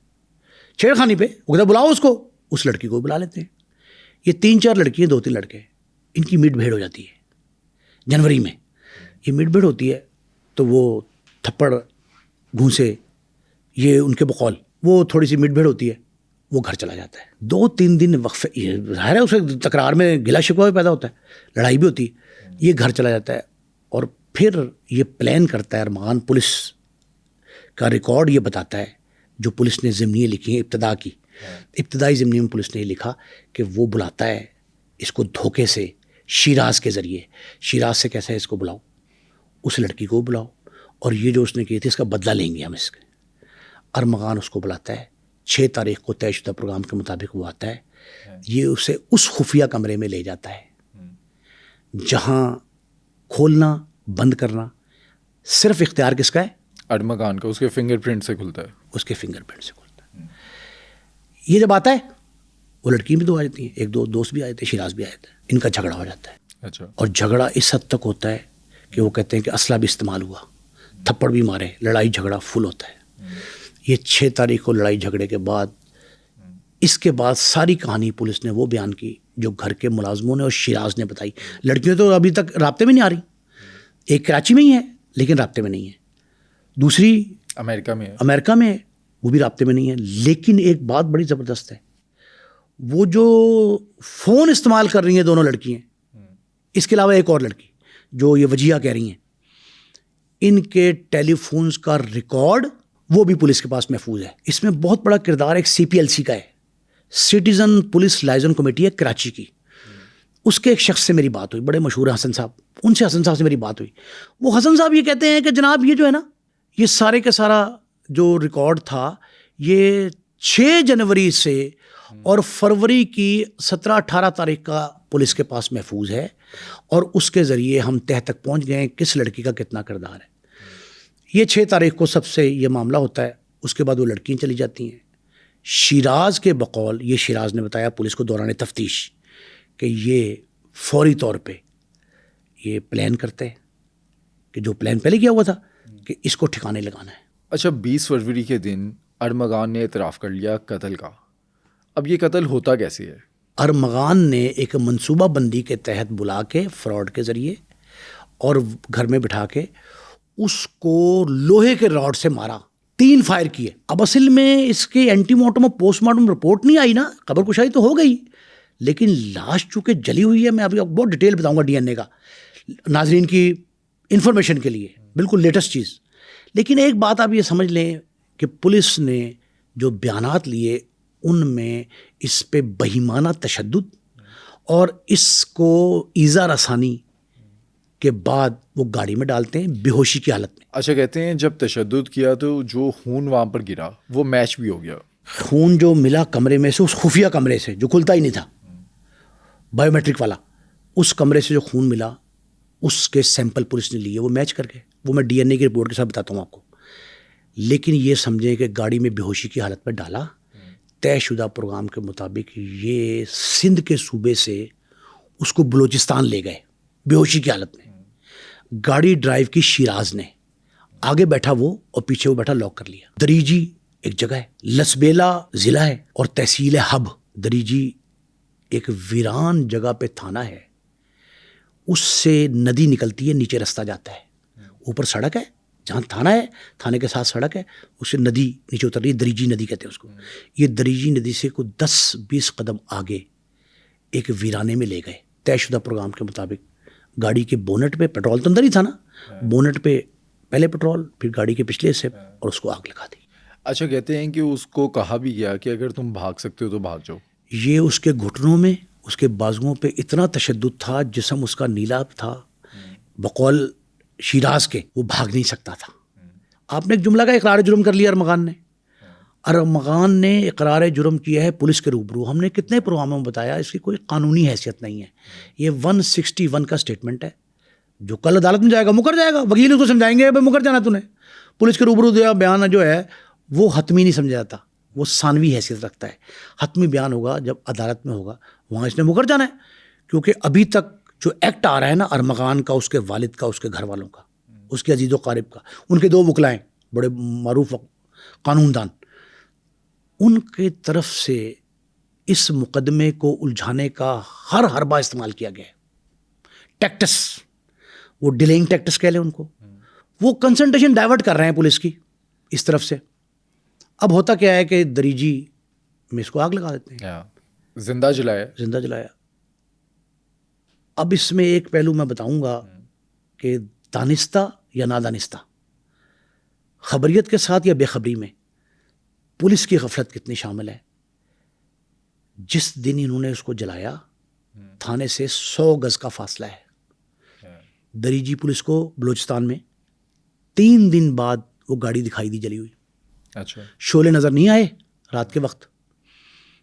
چھیڑ خانی پہ. وہ کہتا بلاؤ اس کو. اس لڑکی کو بلا لیتے ہیں. یہ 3-4 لڑکیاں 2-3 لڑکے، ان کی میٹ بھیڑ ہو جاتی ہے جنوری میں. یہ میٹ بھیڑ ہوتی ہے تو وہ تھپڑ گھونسے، یہ ان کے بقول وہ تھوڑی سی میٹ بھیڑ ہوتی ہے. وہ گھر چلا جاتا ہے. 2-3 دن وقفے، یہ ظاہر ہے اسے تکرار میں گلا شکوہ بھی پیدا ہوتا ہے، لڑائی بھی ہوتی ہے. یہ گھر چلا جاتا ہے اور پھر یہ پلان کرتا ہے ارمغان. پولیس کا ریکارڈ یہ بتاتا ہے جو پولیس نے ضمنییں لکھی ہیں ابتدائی ضمنی میں پولیس نے یہ لکھا کہ وہ بلاتا ہے اس کو دھوکے سے شیراز کے ذریعے. شیراز سے کیسا ہے اس کو بلاؤ، اس لڑکی کو بلاؤ، اور یہ جو اس نے کی تھی اس کا بدلہ لیں گے ہم اس کے. ارمغان اس کو بلاتا ہے. 6 تاریخ کو طے شدہ پروگرام کے مطابق وہ آتا ہے. یہ اسے اس خفیہ کمرے میں لے جاتا ہے جہاں کھولنا بند کرنا صرف اختیار کس کا ہے؟ ارمغان کا. اس کے فنگر پرنٹ سے کھلتا ہے. اس کے فنگر پرنٹ سے کھلتا ہے. یہ جب آتا ہے وہ لڑکی بھی 2 آ جاتی ہیں، 1-2 دوست بھی آئے تھے، شیراز بھی آئے تھے. ان کا جھگڑا ہو جاتا ہے. اچھا. اور جھگڑا اس حد تک ہوتا ہے کہ وہ کہتے ہیں کہ اسلحہ بھی استعمال ہوا، تھپڑ بھی مارے، لڑائی جھگڑا فل ہوتا ہے. یہ 6 تاریخ کو لڑائی جھگڑے کے بعد، اس کے بعد ساری کہانی پولیس نے وہ بیان کی جو گھر کے ملازموں نے اور شیراز نے بتائی. لڑکیاں تو ابھی تک رابطے میں نہیں آ رہی. ایک کراچی میں ہی ہے لیکن رابطے میں نہیں ہے، دوسری امریکہ میں ہے، وہ بھی رابطے میں نہیں ہے. لیکن ایک بات بڑی زبردست ہے، وہ جو فون استعمال کر رہی ہیں دونوں لڑکیاں، اس کے علاوہ ایک اور لڑکی جو یہ وجیہ کہہ رہی ہیں، ان کے ٹیلی فونز کا ریکارڈ وہ بھی پولیس کے پاس محفوظ ہے. اس میں بہت بڑا کردار ایک CPLC کا ہے، سٹیزن پولیس لائزن کمیٹی ہے کراچی کی. اس کے ایک شخص سے میری بات ہوئی، بڑے مشہور ہیں حسن صاحب. ان سے حسن صاحب سے میری بات ہوئی. وہ حسن صاحب یہ کہتے ہیں کہ جناب یہ جو ہے نا، یہ سارے کا سارا جو ریکارڈ تھا یہ 6 جنوری سے اور فروری کی 17-18 تاریخ کا پولیس کے پاس محفوظ ہے، اور اس کے ذریعے ہم تہ تک پہنچ گئے ہیں کس لڑکی کا کتنا کردار ہے. یہ 6 تاریخ کو سب سے یہ معاملہ ہوتا ہے. اس کے بعد وہ لڑکیاں چلی جاتی ہیں. شیراز کے بقول، یہ شیراز نے بتایا پولیس کو دوران تفتیش، کہ یہ فوری طور پہ یہ پلان کرتے ہیں کہ جو پلان پہلے کیا ہوا تھا کہ اس کو ٹھکانے لگانا ہے. اچھا 20 فروری کے دن ارمغان نے اعتراف کر لیا قتل کا. اب یہ قتل ہوتا کیسے ہے؟ ارمغان نے ایک منصوبہ بندی کے تحت بلا کے فراڈ کے ذریعے اور گھر میں بٹھا کے اس کو لوہے کے راڈ سے مارا, 3 فائر کیے. اب اصل میں اس کے اینٹی مارٹم اور پوسٹ مارٹم رپورٹ نہیں آئی نا, قبر کشائی تو ہو گئی, لیکن لاش چونکہ جلی ہوئی ہے. میں ابھی بہت ڈیٹیل بتاؤں گا DNA کا ناظرین کی انفارمیشن کے لیے, بالکل لیٹسٹ چیز. لیکن ایک بات آپ یہ سمجھ لیں کہ پولیس نے جو بیانات لیے ان میں اس پہ بہیمانہ تشدد اور اس کو ایذا رسانی کے بعد وہ گاڑی میں ڈالتے ہیں بے ہوشی کی حالت میں. اچھا, کہتے ہیں جب تشدد کیا تو جو خون وہاں پر گرا وہ میچ بھی ہو گیا. خون جو ملا کمرے میں سے, اس خفیہ کمرے سے جو کھلتا ہی نہیں تھا, بایو میٹرک والا, اس کمرے سے جو خون ملا اس کے سیمپل پولیس نے لیے, وہ میچ کر کے, وہ میں DNA کی رپورٹ کے ساتھ بتاتا ہوں آپ کو. لیکن یہ سمجھیں کہ گاڑی میں بے ہوشی کی حالت میں ڈالا, طے شدہ پروگرام کے مطابق یہ سندھ کے صوبے سے اس کو بلوچستان لے گئے بے ہوشی کی حالت میں. گاڑی ڈرائیو کی شیراز نے, آگے بیٹھا وہ اور پیچھے وہ بیٹھا لاک کر لیا. دریجی ایک جگہ ہے, لسبیلا ضلع ہے اور تحصیل حب. دریجی ایک ویران جگہ پہ تھانہ ہے, اس سے ندی نکلتی ہے, نیچے رستہ جاتا ہے, اوپر سڑک ہے جہاں تھانہ ہے, تھانے کے ساتھ سڑک ہے, اس سے ندی نیچے اتر رہی ہے, دریجی ندی کہتے ہیں اس کو. یہ دریجی ندی سے کوئی 10-20 قدم آگے ایک ویرانے میں لے گئے. طے شدہ پروگرام کے مطابق گاڑی کے بونٹ پہ, پیٹرول تو اندر ہی تھا نا, بونٹ پہ پہلے پیٹرول, پھر گاڑی کے پچھلے حصے اور اس کو آگ لگا دی. اچھا, کہتے ہیں کہ اس کو کہا بھی گیا کہ اگر تم بھاگ سکتے ہو تو بھاگ جاؤ. یہ اس کے گھٹنوں میں, اس کے بازوؤں پہ اتنا تشدد تھا, جسم اس کا نیلا تھا, بقول شیراز کے وہ بھاگ نہیں سکتا تھا. آپ نے ایک جملہ کا اقرار جرم کر لیا ارمغان نے. ارمغان نے اقرار جرم کیا ہے پولیس کے روبرو. ہم نے کتنے پروگراموں میں بتایا اس کی کوئی قانونی حیثیت نہیں ہے. یہ 161 کا سٹیٹمنٹ ہے, جو کل عدالت میں جائے گا مکر جائے گا, وکیل اس کو سمجھائیں گے بھائی مکر جانا تو نے. پولیس کے روبرو دیا بیان جو ہے وہ حتمی نہیں سمجھا جاتا, وہ ثانوی حیثیت رکھتا ہے. حتمی بیان ہوگا جب عدالت میں ہوگا, وہاں اس نے مکر جانا ہے. کیونکہ ابھی تک جو ایکٹ آ رہا ہے نا ارمغان کا, اس کے والد کا, اس کے گھر والوں کا, اس کے عزیز و قارب کا, ان کے 2 وکلائیں بڑے معروف قانون دان, ان کی طرف سے اس مقدمے کو الجھانے کا ہر حربہ استعمال کیا گیا ہے. ٹیکٹس, وہ ڈیلینگ ٹیکٹس کہہ لیں ان کو, وہ کنسنٹریشن ڈائیورٹ کر رہے ہیں پولیس کی اس طرف سے. اب ہوتا کیا ہے کہ دریجی میں اس کو آگ لگا دیتے ہیں, زندہ جلایا. اب اس میں ایک پہلو میں بتاؤں گا کہ دانستہ یا نادانستہ, خبریت کے ساتھ یا بے خبری میں پولیس کی غفلت کتنی شامل ہے. جس دن انہوں نے اس کو جلایا, تھانے سے 100 گز کا فاصلہ ہے. دریجی پولیس کو بلوچستان میں 3 دن بعد وہ گاڑی دکھائی دی جلی ہوئی. اچھا, شعلے نظر نہیں آئے رات کے وقت,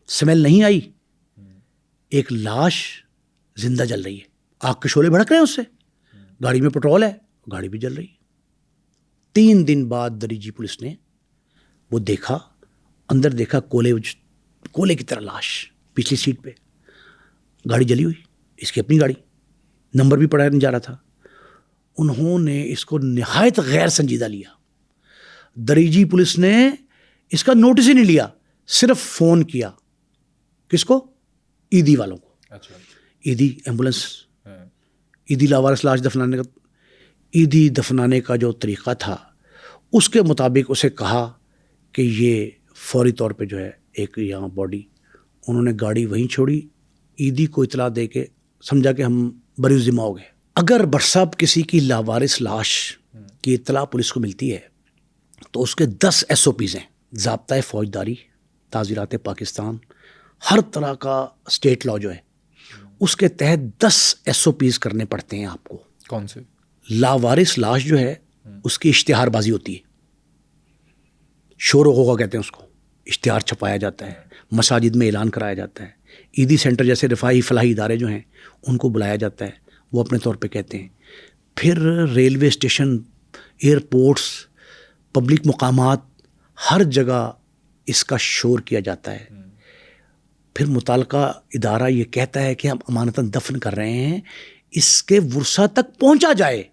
سمیل نہیں آئی, ایک لاش زندہ جل رہی ہے, آگ کے شعلے بھڑک رہے ہیں اس سے, گاڑی میں پیٹرول ہے, گاڑی بھی جل رہی ہے. 3 دن بعد دریجی پولیس نے وہ دیکھا, اندر دیکھا کولے کی طرح لاش پچھلی سیٹ پہ, گاڑی جلی ہوئی, اس کی اپنی گاڑی, نمبر بھی پڑھا نہیں جا رہا تھا. انہوں نے اس کو نہایت غیر سنجیدہ لیا. دریجی پولیس نے اس کا نوٹس ہی نہیں لیا, صرف فون کیا کس کو, ایدی والوں کو. اچھا, ایدی ایمبولینس, ایدی لاوارث لاش دفنانے کا, ایدی دفنانے کا جو طریقہ تھا اس کے مطابق اسے کہا کہ یہ فوری طور پہ جو ہے ایک یہاں باڈی, انہوں نے گاڑی وہیں چھوڑی, ایدی کو اطلاع دے کے سمجھا کہ ہم بری ذمہ ہو گئے. اگر برسب کسی کی لاوارث لاش کی اطلاع پولیس کو ملتی ہے تو اس کے 10 SOPs ہیں. ضابطۂ فوجداری, تعزیرات پاکستان, ہر طرح کا اسٹیٹ لا جو ہے اس کے تحت 10 SOPs کرنے پڑتے ہیں آپ کو. کون سے؟ لاوارث لاش جو ہے اس کی اشتہار بازی ہوتی ہے, شور و غوغا کہتے ہیں اس کو, اشتہار چھپایا جاتا ہے, مساجد میں اعلان کرایا جاتا ہے, عیدی سینٹر جیسے رفاہی فلاحی ادارے جو ہیں ان کو بلایا جاتا ہے, وہ اپنے طور پہ کہتے ہیں. پھر ریلوے اسٹیشن, ایئرپورٹس, پبلک مقامات, ہر جگہ اس کا شور کیا جاتا ہے. پھر متعلقہ ادارہ یہ کہتا ہے کہ ہم امانتاً دفن کر رہے ہیں, اس کے ورثہ تک پہنچا جائے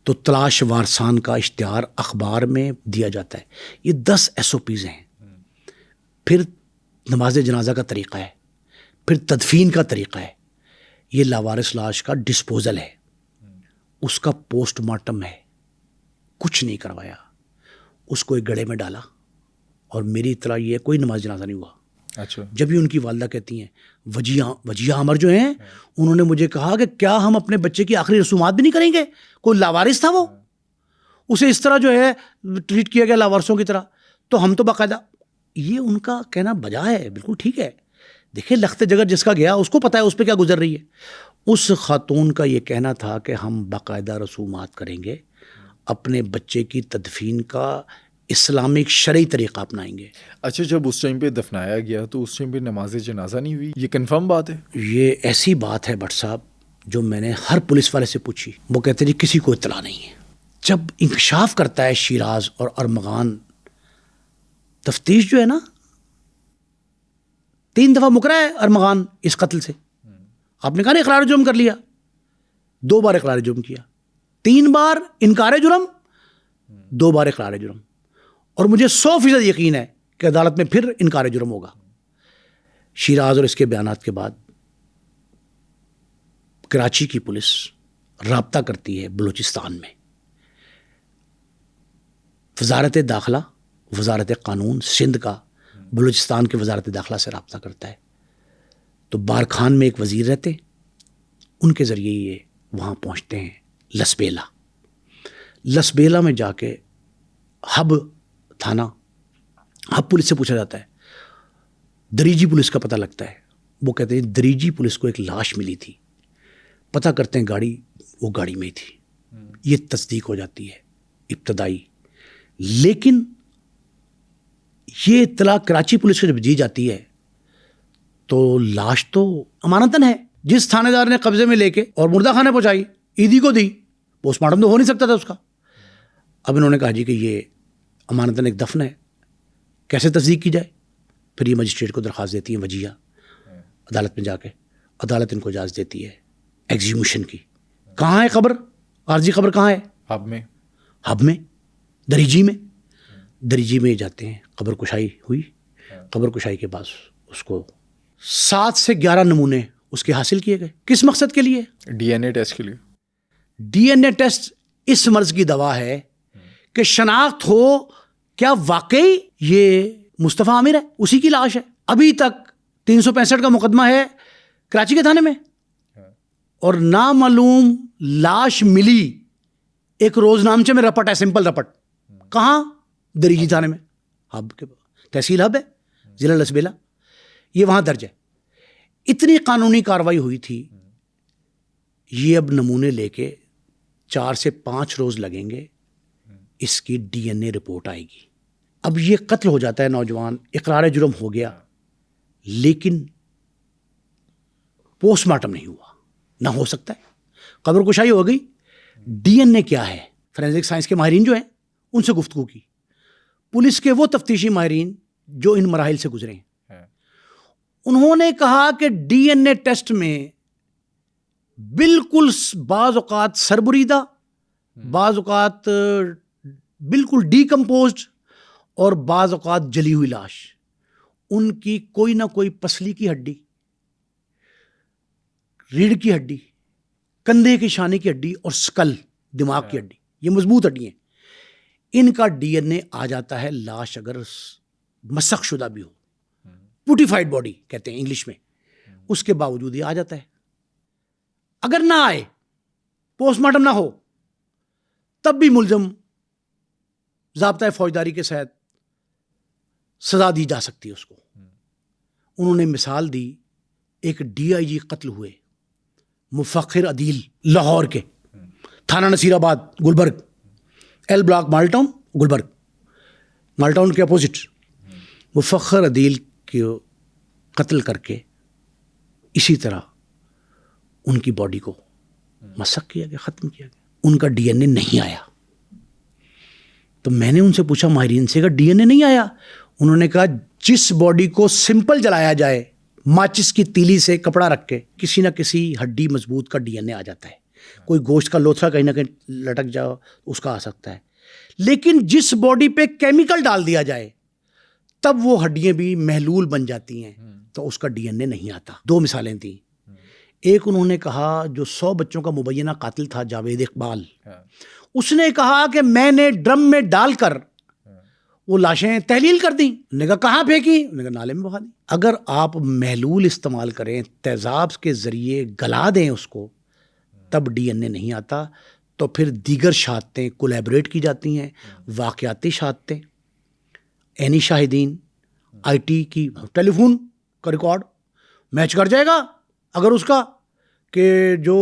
تو تلاش وارثان کا اشتہار اخبار میں دیا جاتا ہے. یہ 10 SOPs ہیں. پھر نماز جنازہ کا طریقہ ہے, پھر تدفین کا طریقہ ہے، یہ لاوارث لاش کا ڈسپوزل ہے، اس کا پوسٹ مارٹم ہے، کچھ نہیں کروایا، اس کو ایک گڑھے میں ڈالا، اور میری اطلاع یہ کوئی نماز جنازہ نہیں ہوا۔ اچھا، جب بھی ان کی والدہ کہتی ہیں، وجیہ عمر جو ہیں انہوں نے مجھے کہا کہ کیا ہم اپنے بچے کی آخری رسومات بھی نہیں کریں گے؟ کوئی لاوارث تھا وہ، اسے اس طرح جو ہے ٹریٹ کیا گیا لاوارثوں کی طرح، تو ہم تو باقاعدہ، یہ ان کا کہنا بجا ہے، بالکل ٹھیک ہے۔ دیکھیں لخت جگر جس کا گیا اس کو پتہ ہے اس پہ کیا گزر رہی ہے۔ اس خاتون کا یہ کہنا تھا کہ ہم باقاعدہ رسومات کریں گے، اپنے بچے کی تدفین کا اسلامک شرعی طریقہ اپنائیں گے۔ اچھا، جب اس ٹائم پہ دفنایا گیا تو اس ٹائم پہ نماز جنازہ نہیں ہوئی، یہ کنفرم بات ہے؟ یہ ایسی بات ہے بٹ صاحب جو میں نے ہر پولیس والے سے پوچھی، وہ کہتے جی کسی کو اطلاع نہیں ہے۔ جب انکشاف کرتا ہے شیراز اور ارمغان، تفتیش جو ہے نا، 3 دفعہ مکرا ہے ارمغان اس قتل سے، آپ نے کہا نا اقرار جرم کر لیا، 2 بار اقرار جرم کیا، 3 بار انکار جرم، 2 بار اقرار جرم، اور مجھے 100% یقین ہے کہ عدالت میں پھر انکار جرم ہوگا۔ شیراز اور اس کے بیانات کے بعد کراچی کی پولیس رابطہ کرتی ہے بلوچستان میں، وزارت داخلہ، وزارت قانون سندھ کا بلوچستان کے وزارت داخلہ سے رابطہ کرتا ہے، تو بارکھان میں ایک وزیر رہتے، ان کے ذریعے یہ وہاں پہنچتے ہیں لسبیلا۔ لسبیلا میں جا کے ہب تھانہ، ہب پولیس سے پوچھا جاتا ہے، دریجی پولیس کا پتہ لگتا ہے، وہ کہتے ہیں دریجی پولیس کو ایک لاش ملی تھی، پتہ کرتے ہیں گاڑی، وہ گاڑی میں ہی تھی، یہ تصدیق ہو جاتی ہے ابتدائی۔ لیکن یہ اطلاع کراچی پولیس کو جب دی جاتی ہے تو لاش تو امانتاً ہے، جس تھانے دار نے قبضے میں لے کے اور مردہ خانے پہنچائی، عیدی کو دی، پوسٹ مارٹم تو ہو نہیں سکتا تھا اس کا۔ اب انہوں نے کہا جی کہ یہ امانتاً ایک دفن ہے، کیسے تصدیق کی جائے؟ پھر یہ مجسٹریٹ کو درخواست دیتی ہیں وجیہ، عدالت میں جا کے عدالت ان کو اجازت دیتی ہے ایگزیمیشن کی۔ کہاں ہے قبر؟ عارضی قبر کہاں ہے؟ ہب میں، ہب میں، دریجی میں۔ دریجی میں جاتے ہیں، قبر کشائی ہوئی، قبر کشائی کے بعد اس کو 7 سے 11 نمونے اس کے حاصل کیے گئے۔ کس مقصد کے لیے؟ ڈی این اے ٹیسٹ کے لیے۔ ڈی این اے ٹیسٹ اس مرض کی دوا ہے کہ شناخت ہو کیا واقعی یہ مصطفیٰ عامر ہے، اسی کی لاش ہے۔ ابھی تک 365 کا مقدمہ ہے کراچی کے تھانے میں، اور نامعلوم لاش ملی ایک روزنامچے میں رپٹ ہے، سمپل رپٹ، کہاں؟ دریجی تھانے میں، ہب کے تحصیل ہب ہے، ضلع لسبیلا، یہ وہاں درج ہے۔ اتنی قانونی کاروائی ہوئی تھی، یہ اب نمونے لے کے 4 سے 5 روز لگیں گے، اس کی ڈی این اے رپورٹ آئے گی۔ اب یہ قتل ہو جاتا ہے نوجوان، اقرار جرم ہو گیا، لیکن پوسٹ مارٹم نہیں ہوا، نہ ہو سکتا ہے۔ قبر کشائی ہو گئی، ڈی این اے کیا ہے؟ فورینسک سائنس کے ماہرین جو ہیں ان سے گفتگو کی، پولیس کے وہ تفتیشی ماہرین جو ان مراحل سے گزرے ہیں، انہوں نے کہا کہ ڈی این اے ٹیسٹ میں بالکل بعض اوقات سربریدہ، بعض اوقات بالکل ڈی کمپوزڈ، اور بعض اوقات جلی ہوئی لاش، ان کی کوئی نہ کوئی پسلی کی ہڈی، ریڑھ کی ہڈی، کندھے کی شانے کی ہڈی، اور سکل دماغ کی ہڈی، یہ مضبوط ہڈی ہیں، ان کا ڈی این اے آ جاتا ہے۔ لاش اگر مسخ شدہ بھی ہو، پوٹیفائڈ باڈی کہتے ہیں انگلش میں، اس کے باوجود یہ آ جاتا ہے۔ اگر نہ آئے، پوسٹ مارٹم نہ ہو، تب بھی ملزم ضابطۂ فوجداری کے تحت سزا دی جا سکتی ہے اس کو۔ انہوں نے مثال دی، ایک ڈی آئی جی قتل ہوئے مفخر عدیل، لاہور کے، تھانہ نصیر آباد، گلبرگ، ایل بلاک، مال ٹاؤن، گلبرگ، مال ٹاؤن کے اپوزٹ۔ مفخر عدیل کو قتل کر کے اسی طرح ان کی باڈی کو مسخ کیا گیا، ختم کیا گیا، ان کا ڈی این اے نہیں آیا۔ تو میں نے ان سے پوچھا ماہرین سے کہ ڈی این اے نہیں آیا؟ انہوں نے کہا جس باڈی کو سمپل جلایا جائے ماچس کی تیلی سے کپڑا رکھ کے، کسی نہ کسی ہڈی مضبوط کا ڈی این اے آ جاتا ہے، کوئی گوشت کا لوتھڑا کہیں نہ کہیں لٹک جاؤ اس کا آ سکتا ہے، لیکن جس باڈی پہ کیمیکل ڈال دیا جائے تب وہ ہڈیاں بھی محلول بن جاتی ہیں تو اس کا ڈی این اے نہیں آتا. 2 مثالیں تھیں. ایک انہوں نے کہا جو 100 بچوں کا مبینہ قاتل تھا جاوید اقبال, اس نے کہا کہ میں نے ڈرم میں ڈال کر وہ لاشیں تحلیل کر دیں. نے کہا کہاں پھینکی؟ نے کہا نالے میں بہا دی. اگر آپ محلول استعمال کریں, تیزاب کے ذریعے گلا دیں اس کو, تب ڈی این اے نہیں آتا. تو پھر دیگر شہادتیں کولیبریٹ کی جاتی ہیں, واقعاتی شہادتیں, عینی شاہدین, آئی ٹی کی ٹیلی فون کا ریکارڈ میچ کر جائے گا اگر اس کا کہ جو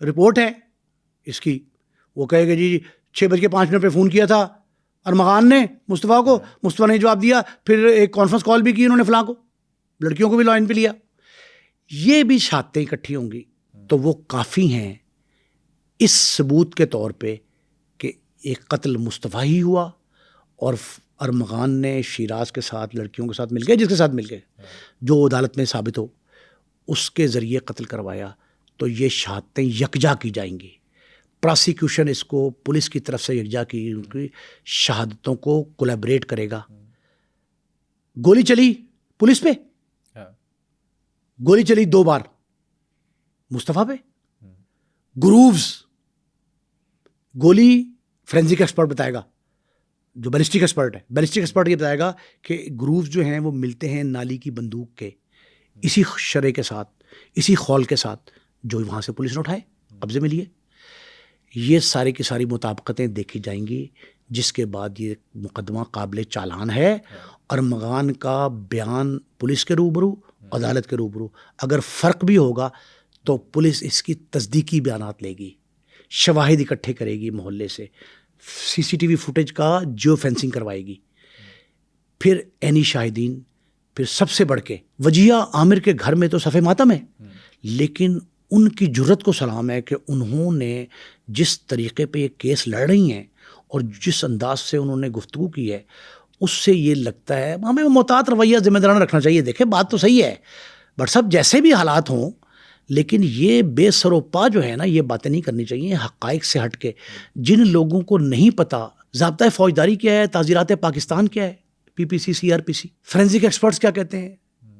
رپورٹ ہے اس کی وہ کہے گا جی 6:05 پہ فون کیا تھا ارمغان نے مصطفیٰ کو, مصطفیٰ نے جواب دیا, پھر ایک کانفرنس کال بھی کی انہوں نے فلاں کو, لڑکیوں کو بھی لائن پہ لیا. یہ بھی شہادتیں اکٹھی ہوں گی تو وہ کافی ہیں اس ثبوت کے طور پہ کہ ایک قتل مصطفیٰ ہی ہوا اور ارمغان نے شیراز کے ساتھ لڑکیوں کے ساتھ مل کے, جس کے ساتھ مل کے جو عدالت میں ثابت ہو اس کے ذریعے قتل کروایا. تو یہ شہادتیں یکجا کی جائیں گی. پراسیکیوشن اس کو پولیس کی طرف سے یکجا کی ان کی شہادتوں کو کولیبریٹ کرے گا. گولی چلی پولیس پہ, گولی چلی 2 بار مصطفیٰ پہ, گرووز گولی فورینزک ایکسپرٹ بتائے گا, جو بیلسٹک ایکسپرٹ ہے, بیلسٹک ایکسپرٹ یہ بتائے گا کہ گرووز جو ہیں وہ ملتے ہیں نالی کی بندوق کے اسی شرے کے ساتھ, اسی خول کے ساتھ جو وہاں سے پولیس نے اٹھائے قبضے میں لیے. یہ ساری کی ساری مطابقتیں دیکھی جائیں گی, جس کے بعد یہ مقدمہ قابل چالان ہے. ارمغان کا بیان پولیس کے روبرو, عدالت کے روبرو, اگر فرق بھی ہوگا تو پولیس اس کی تصدیقی بیانات لے گی, شواہد اکٹھے کرے گی محلے سے, سی سی ٹی وی فوٹیج کا جیو فینسنگ کروائے گی, پھر عینی شاہدین, پھر سب سے بڑھ کے وجیہ عامر کے گھر میں تو صف ماتم ہے, لیکن ان کی جرت کو سلام ہے کہ انہوں نے جس طریقے پہ یہ کیس لڑ رہی ہیں اور جس انداز سے انہوں نے گفتگو کی ہے, اس سے یہ لگتا ہے ہمیں محتاط رویہ ذمہ دارانہ رکھنا چاہیے. دیکھیں بات تو صحیح ہے بٹ صاحب, جیسے بھی حالات ہوں, لیکن یہ بے سر و پا جو ہے نا, یہ باتیں نہیں کرنی چاہیے حقائق سے ہٹ کے. جن لوگوں کو نہیں پتا ضابطۂ فوجداری کیا ہے, تعزیرات پاکستان کیا ہے, پی پی سی, سی آر پی سی, فورینزک ایکسپرٹس کیا کہتے ہیں,